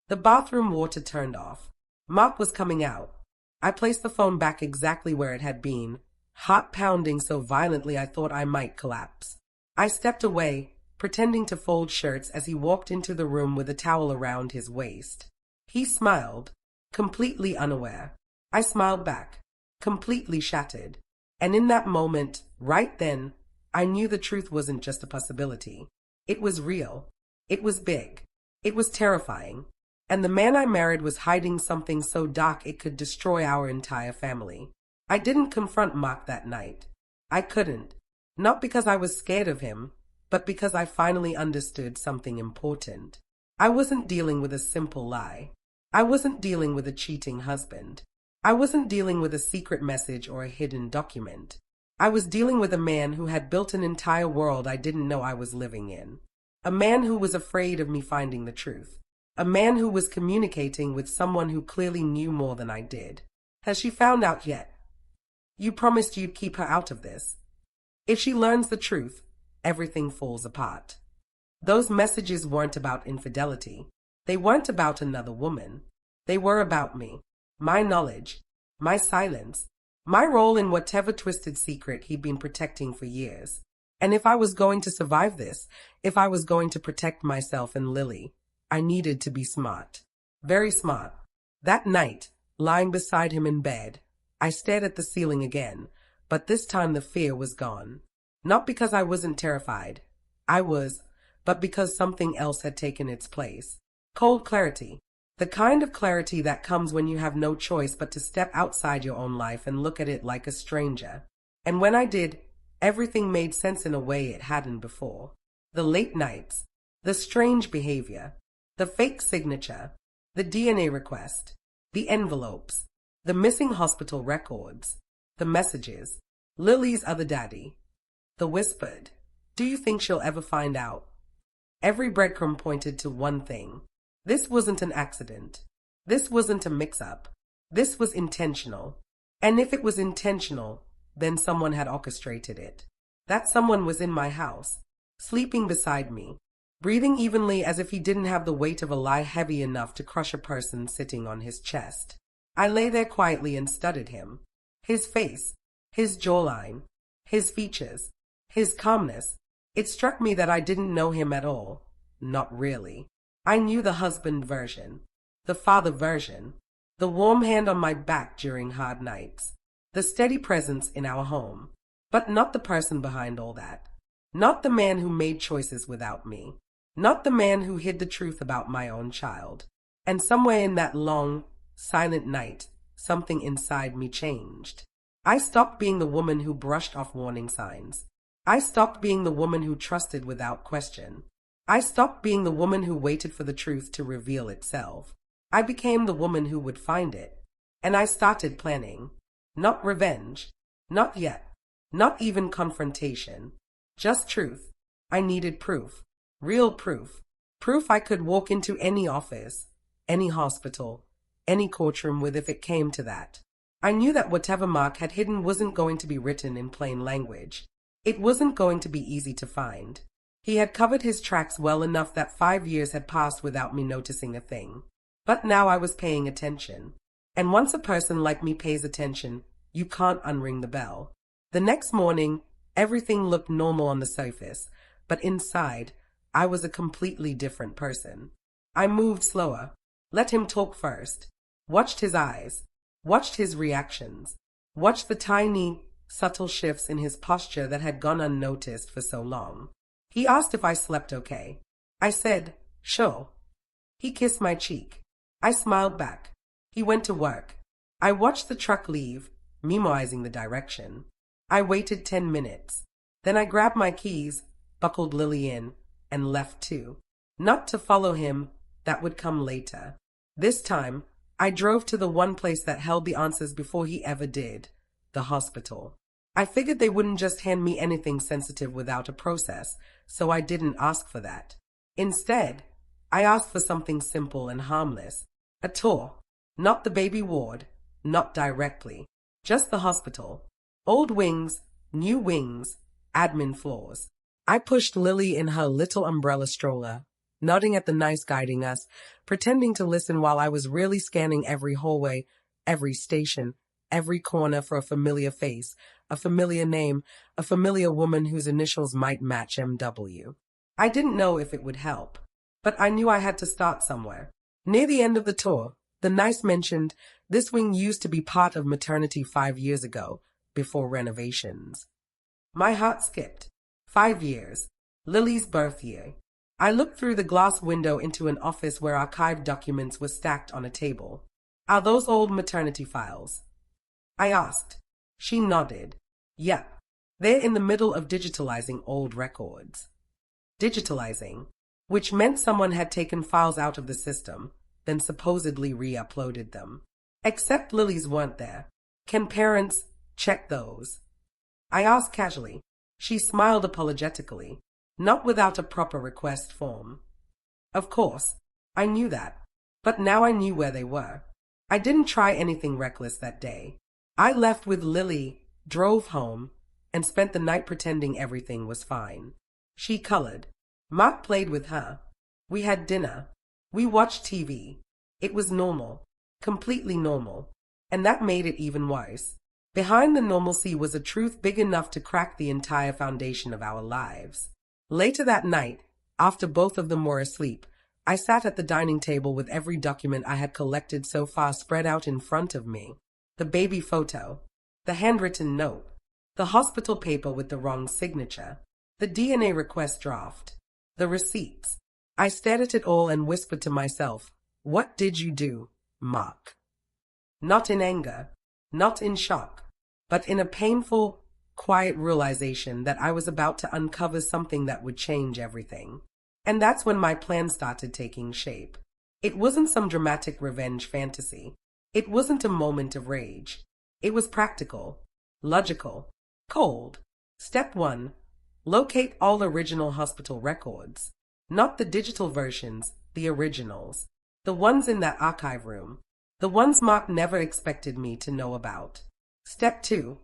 The bathroom water turned off. Mark was coming out. I placed the phone back exactly where it had been, heart pounding so violently I thought I might collapse. I stepped away, pretending to fold shirts as he walked into the room with a towel around his waist. He smiled, completely unaware. I smiled back, completely shattered. And in that moment, right then, I knew the truth wasn't just a possibility. It was real. It was big. It was terrifying. And the man I married was hiding something so dark it could destroy our entire family. I didn't confront Mark that night. I couldn't. Not because I was scared of him, but because I finally understood something important. I wasn't dealing with a simple lie. I wasn't dealing with a cheating husband. I wasn't dealing with a secret message or a hidden document. I was dealing with a man who had built an entire world I didn't know I was living in. A man who was afraid of me finding the truth. A man who was communicating with someone who clearly knew more than I did. "Has she found out yet? You promised you'd keep her out of this. If she learns the truth, everything falls apart." Those messages weren't about infidelity. They weren't about another woman. They were about me, my knowledge, my silence, my role in whatever twisted secret he'd been protecting for years. And if I was going to survive this, if I was going to protect myself and Lily, I needed to be smart. Very smart. That night, lying beside him in bed, I stared at the ceiling again, but this time the fear was gone. Not because I wasn't terrified. I was, but because something else had taken its place. Cold clarity. The kind of clarity that comes when you have no choice but to step outside your own life and look at it like a stranger. And when I did, everything made sense in a way it hadn't before. The late nights, the strange behavior, the fake signature, the DNA request, the envelopes, the missing hospital records, the messages, Lily's other daddy, the whispered, "Do you think she'll ever find out?" Every breadcrumb pointed to one thing. This wasn't an accident. This wasn't a mix-up. This was intentional. And if it was intentional, then someone had orchestrated it. That someone was in my house, sleeping beside me, breathing evenly as if he didn't have the weight of a lie heavy enough to crush a person sitting on his chest. I lay there quietly and studied him. His face, his jawline, his features, his calmness. It struck me that I didn't know him at all. Not really. I knew the husband version, the father version, the warm hand on my back during hard nights, the steady presence in our home, but not the person behind all that. Not the man who made choices without me. Not the man who hid the truth about my own child. And somewhere in that long, silent night, something inside me changed. I stopped being the woman who brushed off warning signs. I stopped being the woman who trusted without question. I stopped being the woman who waited for the truth to reveal itself. I became the woman who would find it. And I started planning. Not revenge. Not yet. Not even confrontation. Just truth. I needed proof. Real proof. Proof I could walk into any office, any hospital, any courtroom with if it came to that. I knew that whatever Mark had hidden wasn't going to be written in plain language. It wasn't going to be easy to find. He had covered his tracks well enough that 5 years had passed without me noticing a thing. But now I was paying attention. And once a person like me pays attention, you can't unring the bell. The next morning, everything looked normal on the surface, but inside, I was a completely different person. I moved slower, let him talk first, watched his eyes, watched his reactions, watched the tiny, subtle shifts in his posture that had gone unnoticed for so long. He asked if I slept okay. I said, "Sure." He kissed my cheek. I smiled back. He went to work. I watched the truck leave, memorizing the direction. I waited 10 minutes. Then I grabbed my keys, buckled Lily in, and left too. Not to follow him, that would come later. This time, I drove to the one place that held the answers before he ever did, the hospital. I figured they wouldn't just hand me anything sensitive without a process, so I didn't ask for that. Instead, I asked for something simple and harmless. A tour. Not the baby ward, not directly. Just the hospital. Old wings, new wings, admin floors. I pushed Lily in her little umbrella stroller, nodding at the nurse guiding us, pretending to listen while I was really scanning every hallway, every station, every corner for a familiar face, a familiar name, a familiar woman whose initials might match MW. I didn't know if it would help, but I knew I had to start somewhere. Near the end of the tour, the nurse mentioned this wing used to be part of maternity 5 years ago, before renovations. My heart skipped. 5 years. Lily's birth year. I looked through the glass window into an office where archived documents were stacked on a table. "Are those old maternity files?" I asked. She nodded. "Yep. They're in the middle of digitalizing old records." Digitalizing, which meant someone had taken files out of the system, then supposedly re-uploaded them. Except Lily's weren't there. "Can parents check those?" I asked casually. She smiled apologetically, not without a proper request form. Of course, I knew that, but now I knew where they were. I didn't try anything reckless that day. I left with Lily, drove home, and spent the night pretending everything was fine. She colored. Mark played with her. We had dinner. We watched TV. It was normal, completely normal, and that made it even worse. Behind the normalcy was a truth big enough to crack the entire foundation of our lives. Later that night, after both of them were asleep, I sat at the dining table with every document I had collected so far spread out in front of me. The baby photo, the handwritten note, the hospital paper with the wrong signature, the DNA request draft, the receipts. I stared at it all and whispered to myself, "What did you do, Mark?" Not in anger, not in shock, but in a painful, quiet realization that I was about to uncover something that would change everything. And that's when my plan started taking shape. It wasn't some dramatic revenge fantasy. It wasn't a moment of rage. It was practical, logical, cold. Step 1. Locate all original hospital records. Not the digital versions, the originals. The ones in that archive room. The ones Mark never expected me to know about. Step 2.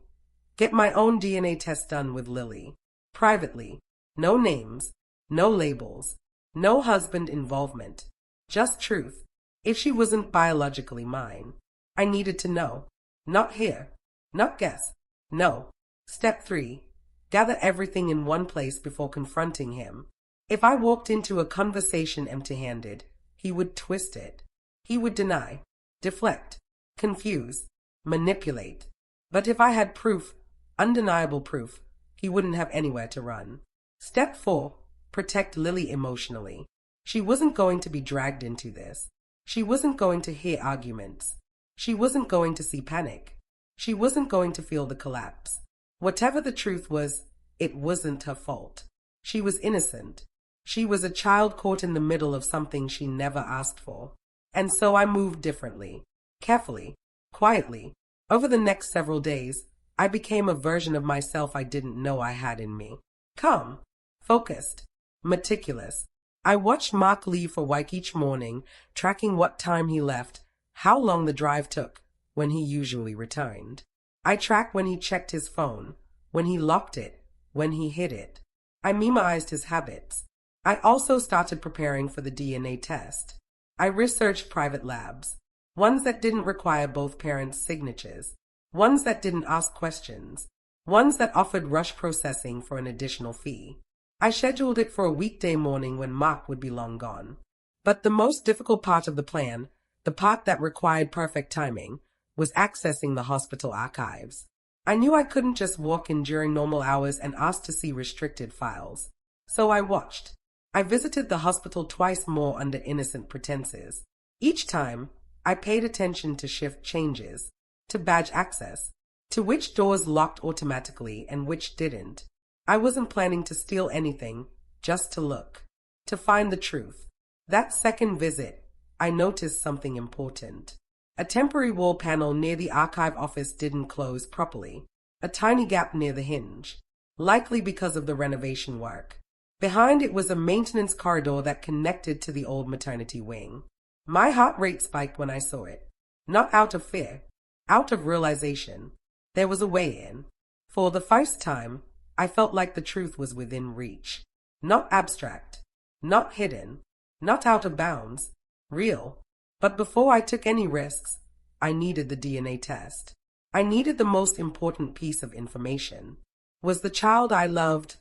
Get my own DNA test done with Lily. Privately. No names. No labels. No husband involvement. Just truth. If she wasn't biologically mine. I needed to know. Not hear. Not guess. No. Step 3. Gather everything in one place before confronting him. If I walked into a conversation empty-handed, he would twist it. He would deny, deflect, confuse, manipulate. But if I had proof, undeniable proof, he wouldn't have anywhere to run. Step 4. Protect Lily emotionally. She wasn't going to be dragged into this. She wasn't going to hear arguments. She wasn't going to see panic. She wasn't going to feel the collapse. Whatever the truth was, it wasn't her fault. She was innocent. She was a child caught in the middle of something she never asked for. And so I moved differently, carefully, quietly. Over the next several days, I became a version of myself I didn't know I had in me. Calm, focused, meticulous. I watched Mark leave for work each morning, tracking what time he left, how long the drive took, when he usually returned. I tracked when he checked his phone, when he locked it, when he hid it. I memoized his habits. I also started preparing for the DNA test. I researched private labs, ones that didn't require both parents' signatures, ones that didn't ask questions, ones that offered rush processing for an additional fee. I scheduled it for a weekday morning when Mark would be long gone. But the most difficult part of the plan, the part that required perfect timing, was accessing the hospital archives. I knew I couldn't just walk in during normal hours and ask to see restricted files. So I watched. I visited the hospital twice more under innocent pretenses. Each time, I paid attention to shift changes, to badge access, to which doors locked automatically and which didn't. I wasn't planning to steal anything, just to look, to find the truth. That second visit, I noticed something important. A temporary wall panel near the archive office didn't close properly. A tiny gap near the hinge, likely because of the renovation work. Behind it was a maintenance corridor that connected to the old maternity wing. My heart rate spiked when I saw it. Not out of fear, out of realization. There was a way in. For the first time, I felt like the truth was within reach. Not abstract, not hidden, not out of bounds, real. But before I took any risks, I needed the DNA test. I needed the most important piece of information. Was the child I loved,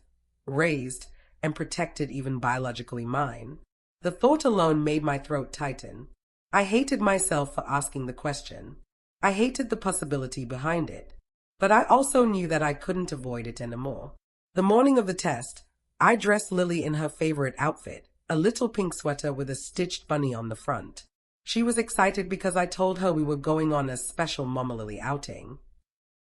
raised, and protected even biologically mine? The thought alone made my throat tighten. I hated myself for asking the question. I hated the possibility behind it. But I also knew that I couldn't avoid it anymore. The morning of the test, I dressed Lily in her favorite outfit, a little pink sweater with a stitched bunny on the front. She was excited because I told her we were going on a special Mama Lily outing.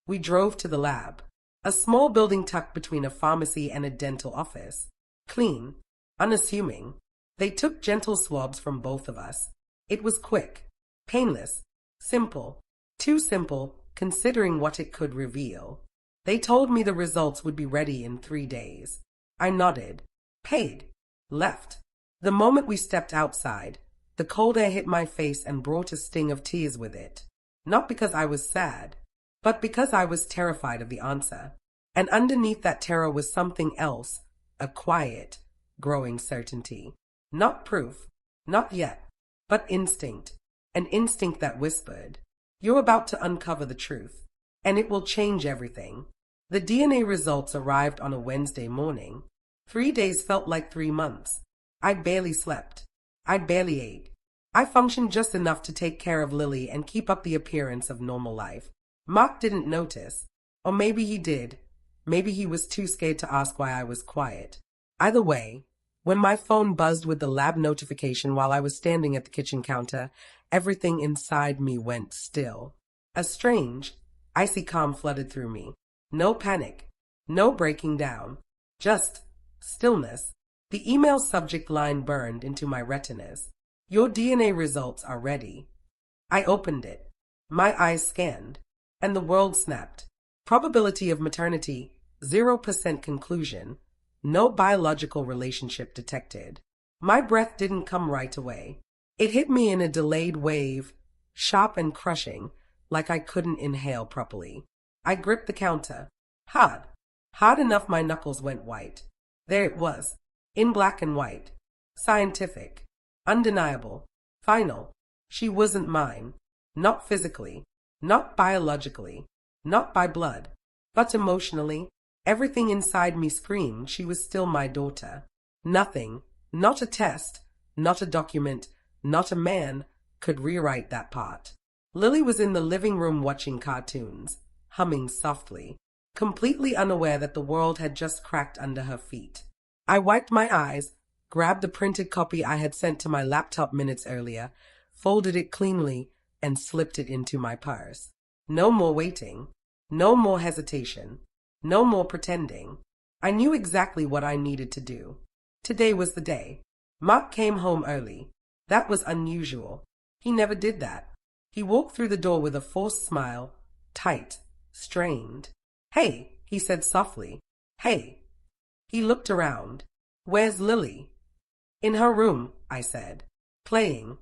We drove to the lab, a small building tucked between a pharmacy and a dental office. Clean, unassuming. They took gentle swabs from both of us. It was quick, painless, simple, too simple, considering what it could reveal. They told me the results would be ready in 3 days. I nodded, paid, left. The moment we stepped outside, the cold air hit my face and brought a sting of tears with it. Not because I was sad, but because I was terrified of the answer. And underneath that terror was something else, a quiet, growing certainty. Not proof, not yet, but instinct. An instinct that whispered, "You're about to uncover the truth, and it will change everything." The DNA results arrived on a Wednesday morning. 3 days felt like 3 months. I barely slept. I barely ate. I functioned just enough to take care of Lily and keep up the appearance of normal life. Mark didn't notice. Or maybe he did. Maybe he was too scared to ask why I was quiet. Either way, When my phone buzzed with the lab notification while I was standing at the kitchen counter, everything inside me went still. A strange, icy calm flooded through me. No panic, no breaking down, just stillness. The email subject line burned into my retinas. Your DNA results are ready. I opened it. My eyes scanned, and the world snapped. Probability of maternity, 0% conclusion. No biological relationship detected. My breath didn't come right away. It hit me in a delayed wave, sharp and crushing, like I couldn't inhale properly. I gripped the counter. Hard. Hard enough my knuckles went white. There it was, in black and white. Scientific. Undeniable. Final. She wasn't mine. Not physically. Not biologically. Not by blood. But emotionally. Everything inside me screamed she was still my daughter. Nothing, not a test, not a document, not a man, could rewrite that part. Lily was in the living room watching cartoons, humming softly, completely unaware that the world had just cracked under her feet. I wiped my eyes, grabbed the printed copy I had sent to my laptop minutes earlier, folded it cleanly, and slipped it into my purse. No more waiting. No more hesitation. No more pretending. I knew exactly what I needed to do. Today was the day. Mark came home early. That was unusual. He never did that. He walked through the door with a forced smile, tight, strained. "Hey," he said softly. "Hey." He looked around. "Where's Lily?" "In her room," I said. "Playing."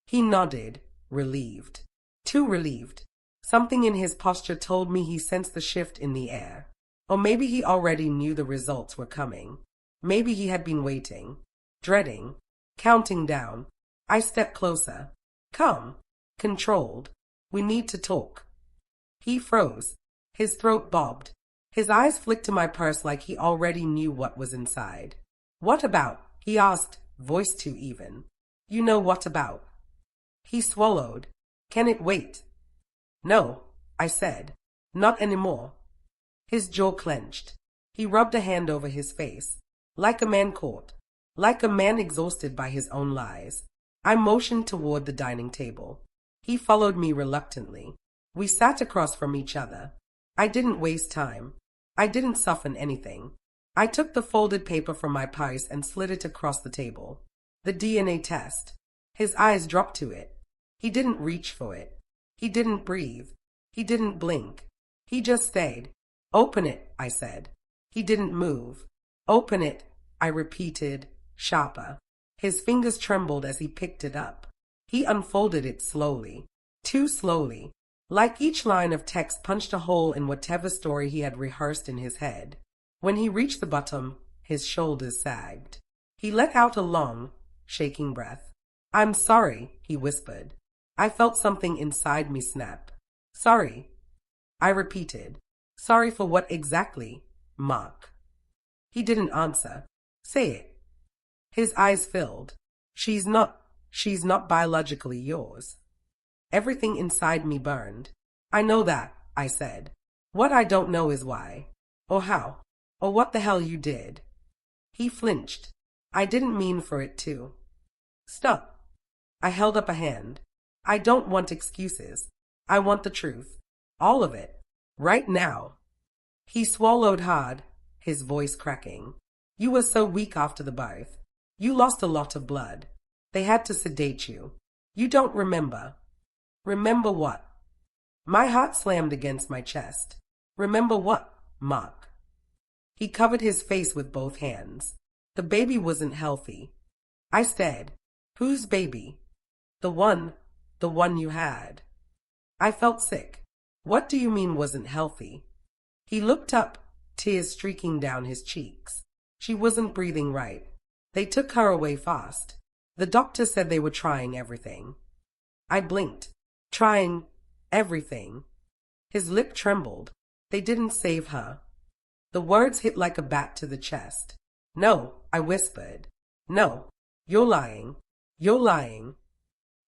He nodded, relieved. Too relieved. Something in his posture told me he sensed the shift in the air. Or maybe he already knew the results were coming. Maybe he had been waiting, dreading, counting down. I stepped closer. Calm, controlled. "We need to talk." He froze. His throat bobbed. His eyes flicked to my purse like he already knew what was inside. "What about?" he asked, voice too even. "You know what about." He swallowed. "Can it wait?" "No," I said. "Not anymore." His jaw clenched. He rubbed a hand over his face. Like a man caught. Like a man exhausted by his own lies. I motioned toward the dining table. He followed me reluctantly. We sat across from each other. I didn't waste time. I didn't soften anything. I took the folded paper from my purse and slid it across the table. The DNA test. His eyes dropped to it. He didn't reach for it. He didn't breathe. He didn't blink. He just stayed. "Open it," I said. He didn't move. "Open it," I repeated, sharper. His fingers trembled as he picked it up. He unfolded it slowly. Too slowly. Like each line of text punched a hole in whatever story he had rehearsed in his head. When he reached the bottom, his shoulders sagged. He let out a long, shaking breath. "I'm sorry," he whispered. I felt something inside me snap. "Sorry," I repeated. "Sorry for what exactly, Mark?" He didn't answer. "Say it." His eyes filled. She's not biologically yours." Everything inside me burned. "I know that," I said. "What I don't know is why. Or how. Or what the hell you did." He flinched. "I didn't mean for it to." "Stop." I held up a hand. "I don't want excuses. I want the truth. All of it. Right now." He swallowed hard, his voice cracking. "You were so weak after the birth. You lost a lot of blood. They had to sedate you. You don't remember." "Remember what?" My heart slammed against my chest. "Remember what, Mark?" He covered his face with both hands. "The baby wasn't healthy." I stared. "Whose baby?" The one you had." I felt sick. "What do you mean wasn't healthy?" He looked up, tears streaking down his cheeks. "She wasn't breathing right. They took her away fast. The doctor said they were trying everything." I blinked. "Trying everything?" His lip trembled. "They didn't save her." The words hit like a bat to the chest. "No," I whispered. "No. You're lying. You're lying."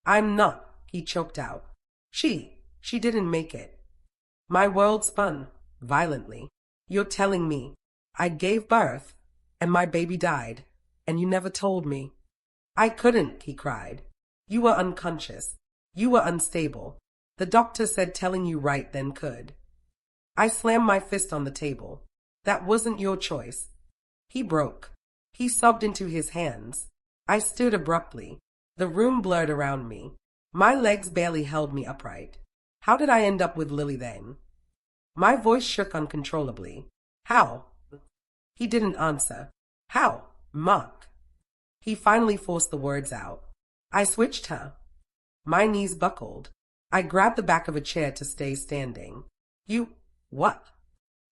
"I'm not," he choked out. She didn't make it." My world spun, violently. "You're telling me I gave birth and my baby died And you never told me. I couldn't, he cried. You were unconscious. You were unstable. The doctor said telling you right then could. I slammed my fist on the table. That wasn't your choice. He broke. He sobbed into his hands. I stood abruptly. The room blurred around me. My legs barely held me upright. How did I end up with Lily then? My voice shook uncontrollably. How? He didn't answer. How? Mark. He finally forced the words out. I switched her. My knees buckled. I grabbed the back of a chair to stay standing. You… what?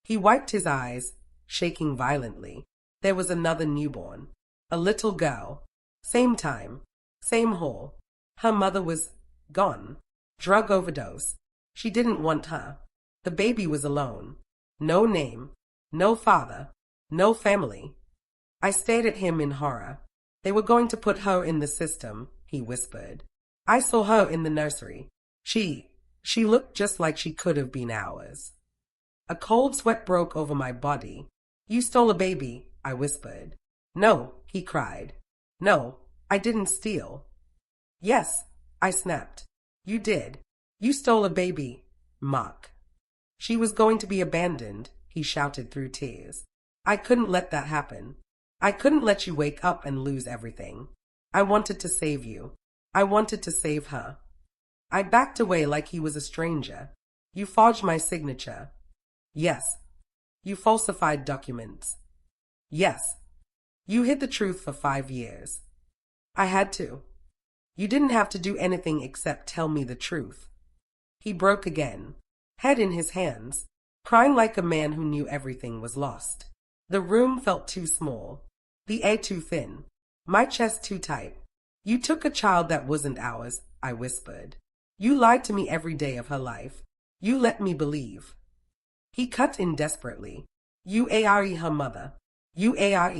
He wiped his eyes, shaking violently. There was another newborn. A little girl. Same time. Same hall. Her mother was gone. Drug overdose. She didn't want her. The baby was alone. No name. No father. No family. I stared at him in horror. They were going to put her in the system, he whispered. I saw her in the nursery. She looked just like she could have been ours. A cold sweat broke over my body. You stole a baby, I whispered. No, he cried. No, I didn't steal. Yes, I snapped. You did. You stole a baby, Mark. She was going to be abandoned, he shouted through tears. I couldn't let that happen. I couldn't let you wake up and lose everything. I wanted to save you. I wanted to save her. I backed away like he was a stranger. You forged my signature. Yes. You falsified documents. Yes. You hid the truth for 5 years. I had to. You didn't have to do anything except tell me the truth. He broke again, head in his hands, crying like a man who knew everything was lost. The room felt too small, the air too thin, my chest too tight. You took a child that wasn't ours, I whispered. You lied to me every day of her life. You let me believe. He cut in desperately. You are her mother. You are.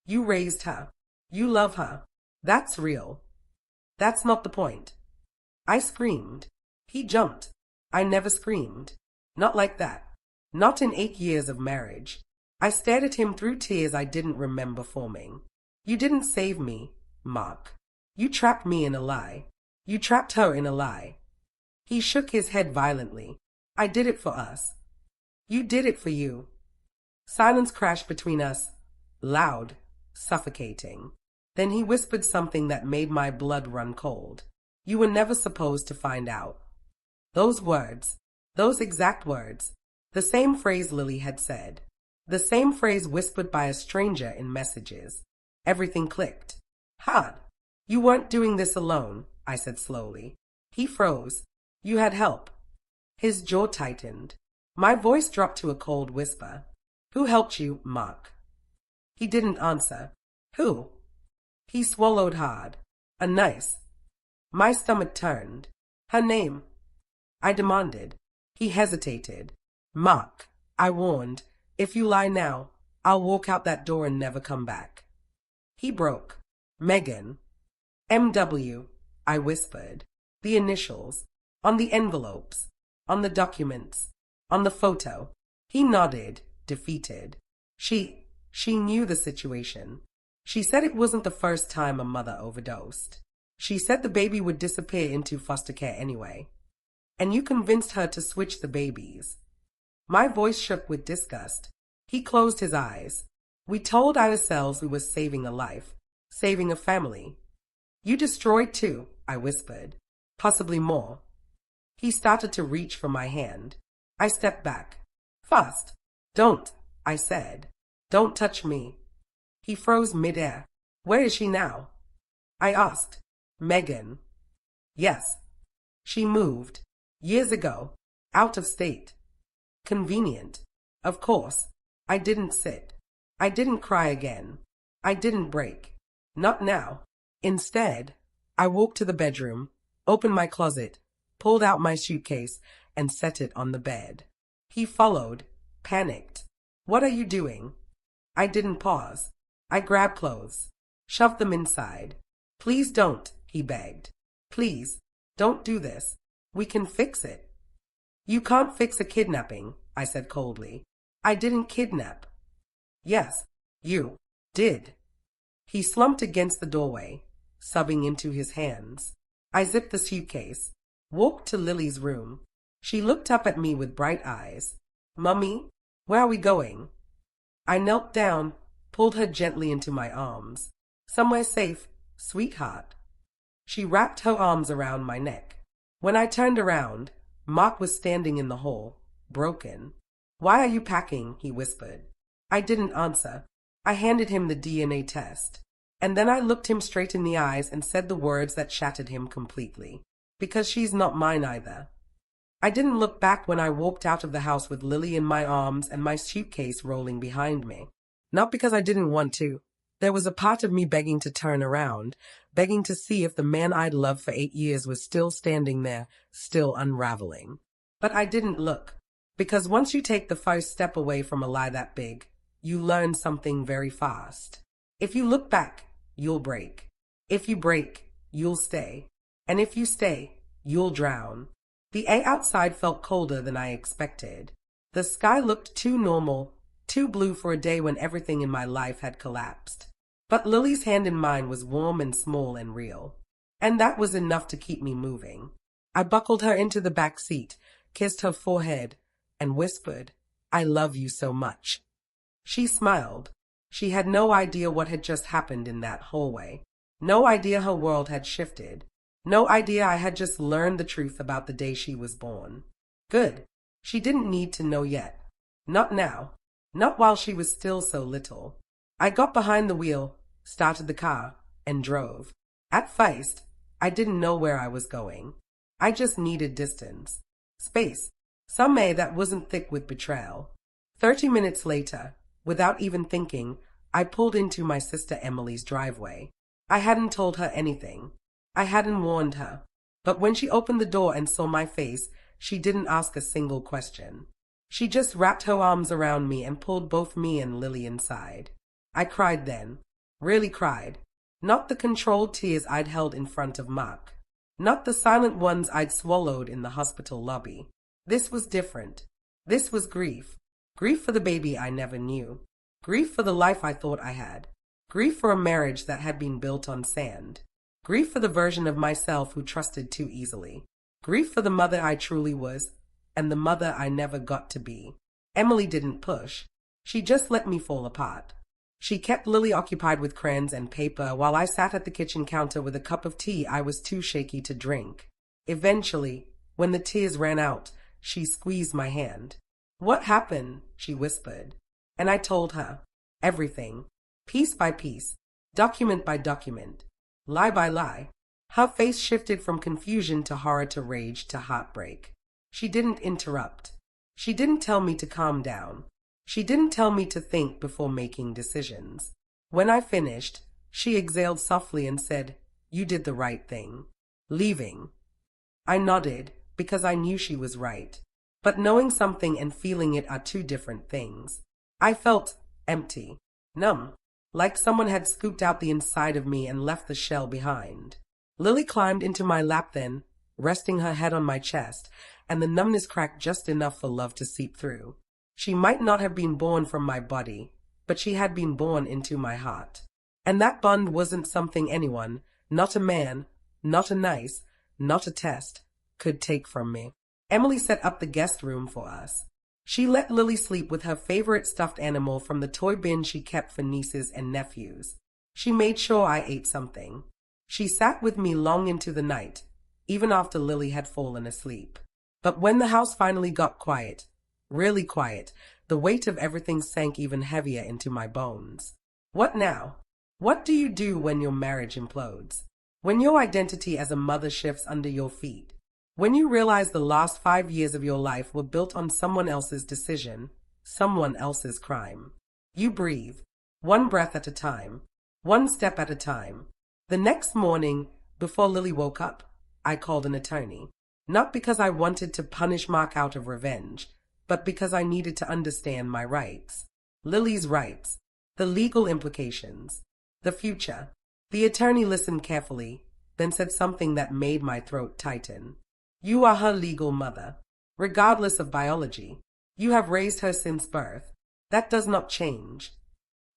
You raised her. You love her. That's real. That's not the point. I screamed. He jumped. I never screamed. Not like that. Not in 8 years of marriage. I stared at him through tears I didn't remember forming. You didn't save me, Mark. You trapped me in a lie. You trapped her in a lie. He shook his head violently. I did it for us. You did it for you. Silence crashed between us, loud, suffocating. Then he whispered something that made my blood run cold. You were never supposed to find out. Those words, those exact words, the same phrase Lily had said, the same phrase whispered by a stranger in messages. Everything clicked. Hard. You weren't doing this alone, I said slowly. He froze. You had help. His jaw tightened. My voice dropped to a cold whisper. Who helped you, Mark? He didn't answer. Who? He swallowed hard. A nice. My stomach turned. Her name. I demanded. He hesitated. Mark, I warned, if you lie now, I'll walk out that door and never come back. He broke. Megan. M.W., I whispered. The initials. On the envelopes. On the documents. On the photo. He nodded, defeated. She knew the situation. She said it wasn't the first time a mother overdosed. She said the baby would disappear into foster care anyway. And you convinced her to switch the babies. My voice shook with disgust. He closed his eyes. We told ourselves we were saving a life, saving a family. You destroyed two, I whispered. Possibly more. He started to reach for my hand. I stepped back. Fast. Don't, I said. Don't touch me. He froze midair. Where is she now? I asked. Megan. Yes. She moved. Years ago. Out of state. Convenient. Of course. I didn't sit. I didn't cry again. I didn't break. Not now. Instead, I walked to the bedroom, opened my closet, pulled out my suitcase, and set it on the bed. He followed, panicked. What are you doing? I didn't pause. I grabbed clothes, shoved them inside. Please don't, he begged. Please, don't do this. We can fix it. You can't fix a kidnapping, I said coldly. I didn't kidnap. Yes, you did. He slumped against the doorway, sobbing into his hands. I zipped the suitcase, walked to Lily's room. She looked up at me with bright eyes. "Mummy, where are we going?" I knelt down, pulled her gently into my arms. "Somewhere safe, sweetheart." She wrapped her arms around my neck. When I turned around, Mark was standing in the hall, broken. "Why are you packing?" he whispered. I didn't answer. I handed him the DNA test. And then I looked him straight in the eyes and said the words that shattered him completely. "Because she's not mine either." I didn't look back when I walked out of the house with Lily in my arms and my suitcase rolling behind me. Not because I didn't want to. There was a part of me begging to turn around, begging to see if the man I'd loved for 8 years was still standing there, still unraveling. But I didn't look. Because once you take the first step away from a lie that big, you learn something very fast. If you look back, you'll break. If you break, you'll stay. And if you stay, you'll drown. The air outside felt colder than I expected. The sky looked too normal, too blue for a day when everything in my life had collapsed. But Lily's hand in mine was warm and small and real. And that was enough to keep me moving. I buckled her into the back seat, kissed her forehead, and whispered, "I love you so much." She smiled. She had no idea what had just happened in that hallway. No idea her world had shifted. No idea I had just learned the truth about the day she was born. Good. She didn't need to know yet. Not now. Not while she was still so little. I got behind the wheel, started the car, and drove. At first, I didn't know where I was going. I just needed distance. Space. Some air that wasn't thick with betrayal. 30 minutes later, without even thinking, I pulled into my sister Emily's driveway. I hadn't told her anything. I hadn't warned her. But when she opened the door and saw my face, she didn't ask a single question. She just wrapped her arms around me and pulled both me and Lily inside. I cried then. Really cried. Not the controlled tears I'd held in front of Mark. Not the silent ones I'd swallowed in the hospital lobby. This was different. This was grief. Grief for the baby I never knew. Grief for the life I thought I had. Grief for a marriage that had been built on sand. Grief for the version of myself who trusted too easily. Grief for the mother I truly was, and the mother I never got to be. Emily didn't push. She just let me fall apart. She kept Lily occupied with crayons and paper while I sat at the kitchen counter with a cup of tea I was too shaky to drink. Eventually, when the tears ran out, she squeezed my hand. "What happened?" she whispered. And I told her. Everything. Piece by piece. Document by document. Lie by lie. Her face shifted from confusion to horror to rage to heartbreak. She didn't interrupt. She didn't tell me to calm down. She didn't tell me to think before making decisions. When I finished, she exhaled softly and said, "You did the right thing. Leaving." I nodded because I knew she was right. But knowing something and feeling it are two different things. I felt empty, numb, like someone had scooped out the inside of me and left the shell behind. Lily climbed into my lap then, resting her head on my chest, and the numbness cracked just enough for love to seep through. She might not have been born from my body, but she had been born into my heart. And that bond wasn't something anyone, not a man, not a nice, not a test, could take from me. Emily set up the guest room for us. She let Lily sleep with her favorite stuffed animal from the toy bin she kept for nieces and nephews. She made sure I ate something. She sat with me long into the night, even after Lily had fallen asleep. But when the house finally got quiet, really quiet, the weight of everything sank even heavier into my bones. What now? What do you do when your marriage implodes? When your identity as a mother shifts under your feet? When you realize the last 5 years of your life were built on someone else's decision, someone else's crime? You breathe, one breath at a time, one step at a time. The next morning, before Lily woke up, I called an attorney. Not because I wanted to punish Mark out of revenge, but because I needed to understand my rights. Lily's rights, the legal implications, the future. The attorney listened carefully, then said something that made my throat tighten. "You are her legal mother, regardless of biology. You have raised her since birth. That does not change."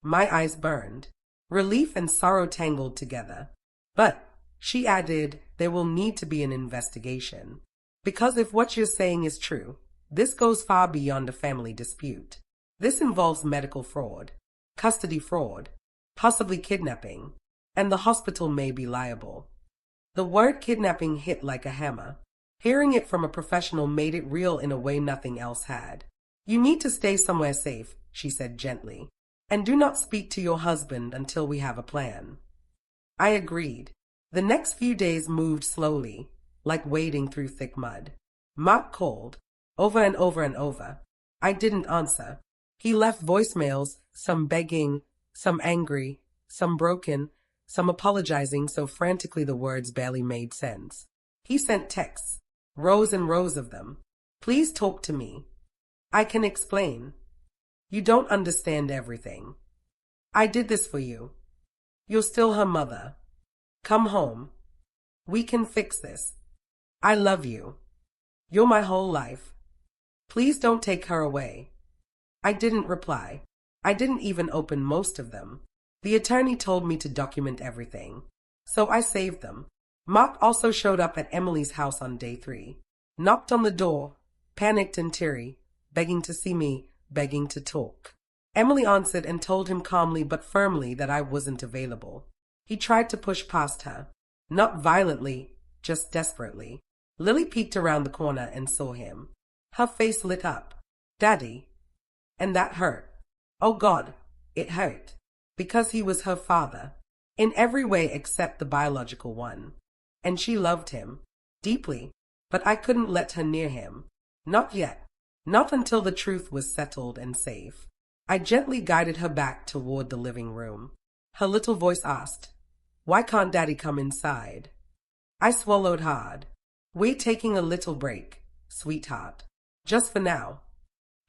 My eyes burned. relief and sorrow tangled together. But, she added, there will need to be an investigation. Because if what you're saying is true, this goes far beyond a family dispute. This involves medical fraud, custody fraud, possibly kidnapping, and the hospital may be liable. The word kidnapping hit like a hammer. Hearing it from a professional made it real in a way nothing else had. You need to stay somewhere safe, she said gently, and do not speak to your husband until we have a plan. I agreed. The next few days moved slowly, like wading through thick mud. Mark called, over and over and over. I didn't answer. He left voicemails, some begging, some angry, some broken, some apologizing so frantically the words barely made sense. He sent texts, rows and rows of them. Please talk to me. I can explain. You don't understand everything. I did this for you. You're still her mother. Come home. We can fix this. I love you. You're my whole life. Please don't take her away. I didn't reply. I didn't even open most of them. The attorney told me to document everything, so I saved them. Mark also showed up at Emily's house on day 3. Knocked on the door, panicked and teary, begging to see me, begging to talk. Emily answered and told him calmly but firmly that I wasn't available. He tried to push past her. Not violently, just desperately. Lily peeked around the corner and saw him. Her face lit up. Daddy. And that hurt. Oh God, it hurt. Because he was her father. In every way except the biological one. And she loved him. Deeply. But I couldn't let her near him. Not yet. Not until the truth was settled and safe. I gently guided her back toward the living room. Her little voice asked, "Why can't Daddy come inside?" I swallowed hard. "We're taking a little break, sweetheart. Just for now."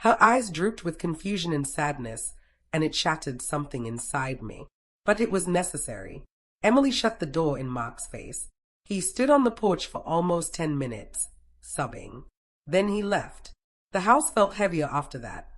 Her eyes drooped with confusion and sadness, and it shattered something inside me. But it was necessary. Emily shut the door in Mark's face. He stood on the porch for almost 10 minutes, sobbing. Then he left. The house felt heavier after that.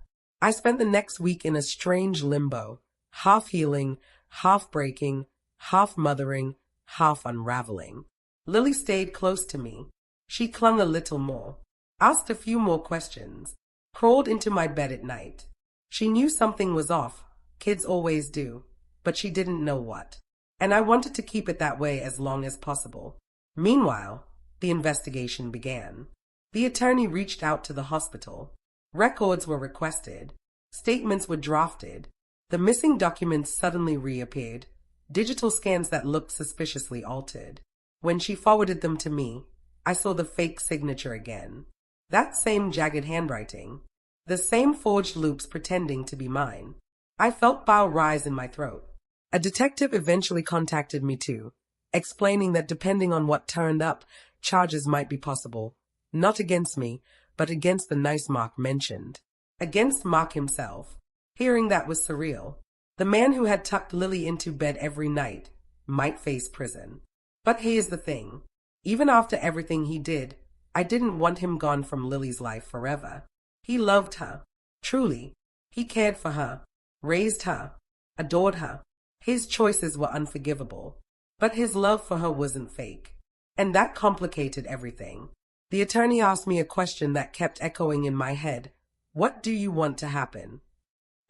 I spent the next week in a strange limbo, half healing, half breaking, half mothering, half unraveling. Lily stayed close to me. She clung a little more, asked a few more questions, crawled into my bed at night. She knew something was off. Kids always do. But she didn't know what. And I wanted to keep it that way as long as possible. Meanwhile, the investigation began. The attorney reached out to the hospital. Records were requested. Statements were drafted. The missing documents suddenly reappeared. Digital scans that looked suspiciously altered. When she forwarded them to me, I saw the fake signature again. That same jagged handwriting. The same forged loops pretending to be mine. I felt bile rise in my throat. A detective eventually contacted me too, explaining that depending on what turned up, charges might be possible. Not against me, but against the nice Mark mentioned. Against Mark himself. Hearing that was surreal. The man who had tucked Lily into bed every night might face prison. But here's the thing. Even after everything he did, I didn't want him gone from Lily's life forever. He loved her. Truly. He cared for her. Raised her. Adored her. His choices were unforgivable. But his love for her wasn't fake. And that complicated everything. The attorney asked me a question that kept echoing in my head. What do you want to happen?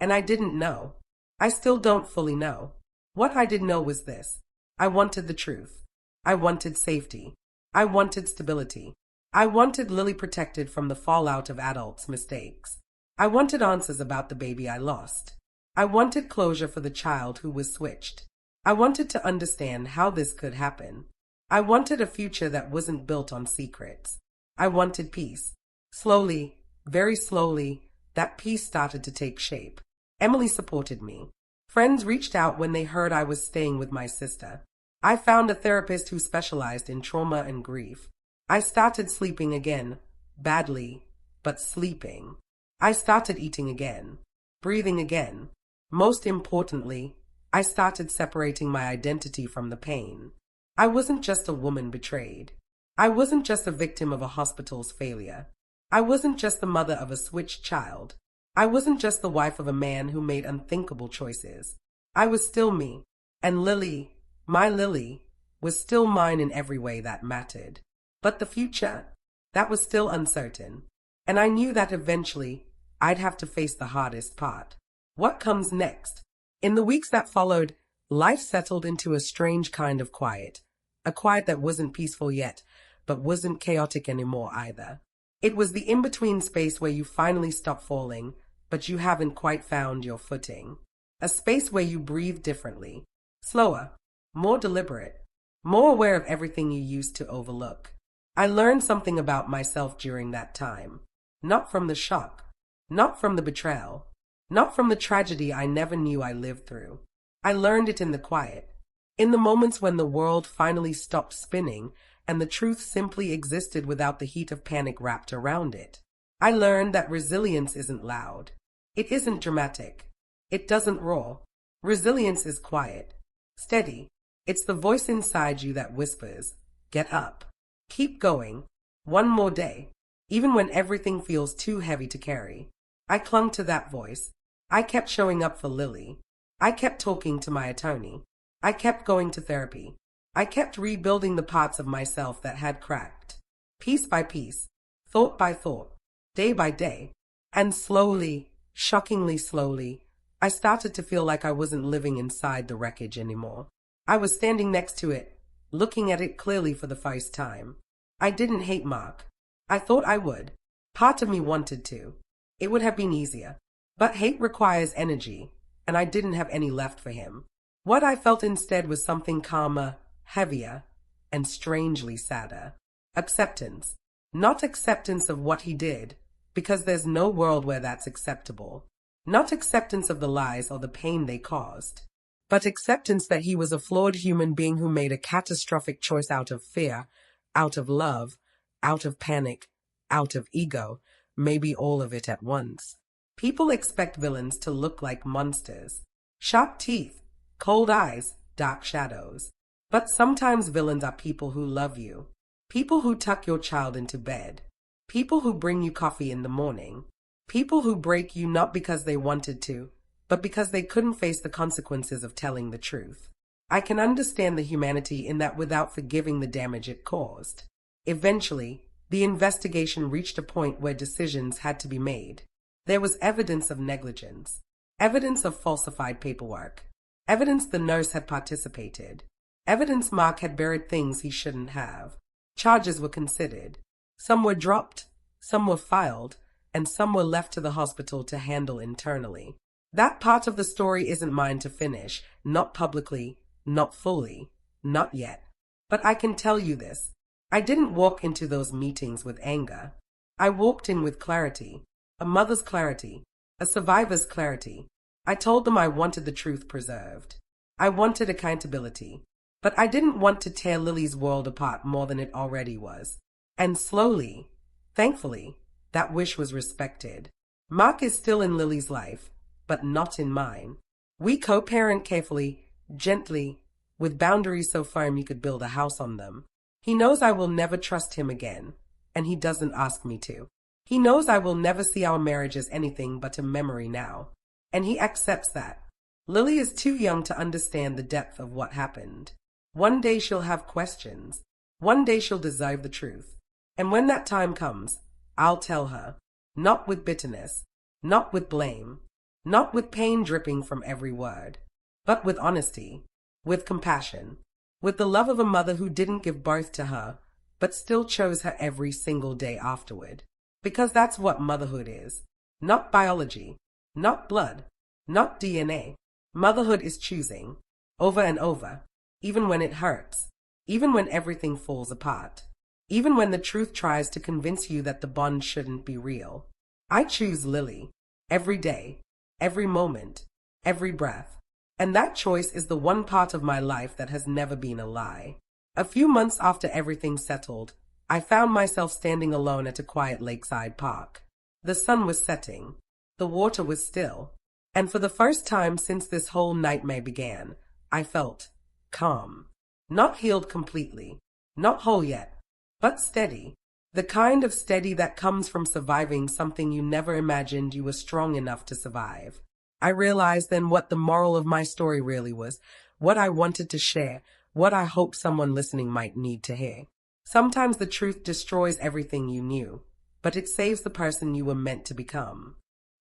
And I didn't know. I still don't fully know. What I did know was this. I wanted the truth. I wanted safety. I wanted stability. I wanted Lily protected from the fallout of adults' mistakes. I wanted answers about the baby I lost. I wanted closure for the child who was switched. I wanted to understand how this could happen. I wanted a future that wasn't built on secrets. I wanted peace. Slowly, very slowly, that peace started to take shape. Emily supported me. Friends reached out when they heard I was staying with my sister. I found a therapist who specialized in trauma and grief. I started sleeping again. Badly, but sleeping. I started eating again. Breathing again. Most importantly, I started separating my identity from the pain. I wasn't just a woman betrayed. I wasn't just a victim of a hospital's failure. I wasn't just the mother of a switched child. I wasn't just the wife of a man who made unthinkable choices. I was still me. And Lily, my Lily, was still mine in every way that mattered. But the future, that was still uncertain. And I knew that eventually I'd have to face the hardest part. What comes next? In the weeks that followed, life settled into a strange kind of quiet. A quiet that wasn't peaceful yet, but wasn't chaotic anymore either. It was the in-between space where you finally stop falling, but you haven't quite found your footing. A space where you breathe differently, slower, more deliberate, more aware of everything you used to overlook. I learned something about myself during that time. Not from the shock, not from the betrayal, not from the tragedy I never knew I lived through. I learned it in the quiet, in the moments when the world finally stopped spinning and the truth simply existed without the heat of panic wrapped around it. I learned that resilience isn't loud. It isn't dramatic. It doesn't roar. Resilience is quiet, steady. It's the voice inside you that whispers, "Get up. Keep going. One more day." Even when everything feels too heavy to carry. I clung to that voice. I kept showing up for Lily. I kept talking to my attorney. I kept going to therapy. I kept rebuilding the parts of myself that had cracked. Piece by piece, thought by thought, day by day. And slowly, shockingly slowly, I started to feel like I wasn't living inside the wreckage anymore. I was standing next to it, looking at it clearly for the first time. I didn't hate Mark. I thought I would. Part of me wanted to. It would have been easier. But hate requires energy, and I didn't have any left for him. What I felt instead was something calmer, heavier, and strangely sadder. Acceptance. Not acceptance of what he did, because there's no world where that's acceptable. Not acceptance of the lies or the pain they caused, but acceptance that he was a flawed human being who made a catastrophic choice out of fear, out of love, out of panic, out of ego, maybe all of it at once. People expect villains to look like monsters. Sharp teeth, cold eyes, dark shadows. But sometimes villains are people who love you. People who tuck your child into bed. People who bring you coffee in the morning. People who break you not because they wanted to, but because they couldn't face the consequences of telling the truth. I can understand the humanity in that without forgiving the damage it caused. Eventually, the investigation reached a point where decisions had to be made. There was evidence of negligence, evidence of falsified paperwork, evidence the nurse had participated, evidence Mark had buried things he shouldn't have. Charges were considered. Some were dropped, some were filed, and some were left to the hospital to handle internally. That part of the story isn't mine to finish, not publicly, not fully, not yet. But I can tell you this. I didn't walk into those meetings with anger. I walked in with clarity, a mother's clarity, a survivor's clarity. I told them I wanted the truth preserved. I wanted accountability. But I didn't want to tear Lily's world apart more than it already was. And slowly, thankfully, that wish was respected. Mark is still in Lily's life, but not in mine. We co-parent carefully, gently, with boundaries so firm you could build a house on them. He knows I will never trust him again, and he doesn't ask me to. He knows I will never see our marriage as anything but a memory now, and he accepts that. Lily is too young to understand the depth of what happened. One day she'll have questions. One day she'll deserve the truth. And when that time comes, I'll tell her, not with bitterness, not with blame, not with pain dripping from every word, but with honesty, with compassion, with the love of a mother who didn't give birth to her, but still chose her every single day afterward. Because that's what motherhood is. Not biology, not blood, not DNA. Motherhood is choosing, over and over, even when it hurts, even when everything falls apart, even when the truth tries to convince you that the bond shouldn't be real. I choose Lily, every day, every moment, every breath. And that choice is the one part of my life that has never been a lie. A few months after everything settled, I found myself standing alone at a quiet lakeside park. The sun was setting. The water was still. And for the first time since this whole nightmare began, I felt calm. Not healed completely. Not whole yet. But steady. The kind of steady that comes from surviving something you never imagined you were strong enough to survive. I realized then what the moral of my story really was. what I wanted to share, what I hope someone listening might need to hear. Sometimes the truth destroys everything you knew, but it saves the person you were meant to become.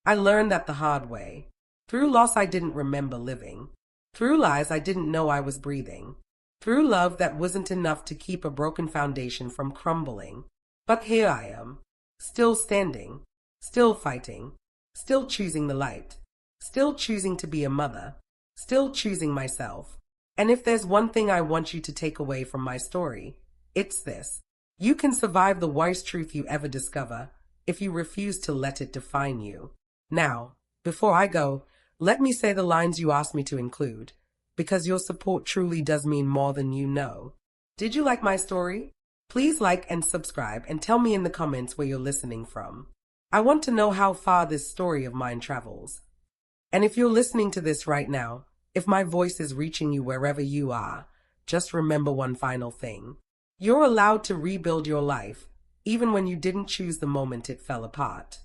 I learned that the hard way. Through loss I didn't remember living. Through lies I didn't know I was breathing. Through love that wasn't enough to keep a broken foundation from crumbling. But here I am, still standing, still fighting, still choosing the light, still choosing to be a mother, still choosing myself. And if there's one thing I want you to take away from my story, it's this. You can survive the worst truth you ever discover if you refuse to let it define you. Now, before I go, let me say the lines you asked me to include, because your support truly does mean more than you know. Did you like my story? Please like and subscribe and tell me in the comments where you're listening from. I want to know how far this story of mine travels. And if you're listening to this right now, if my voice is reaching you wherever you are, just remember one final thing. You're allowed to rebuild your life, even when you didn't choose the moment it fell apart.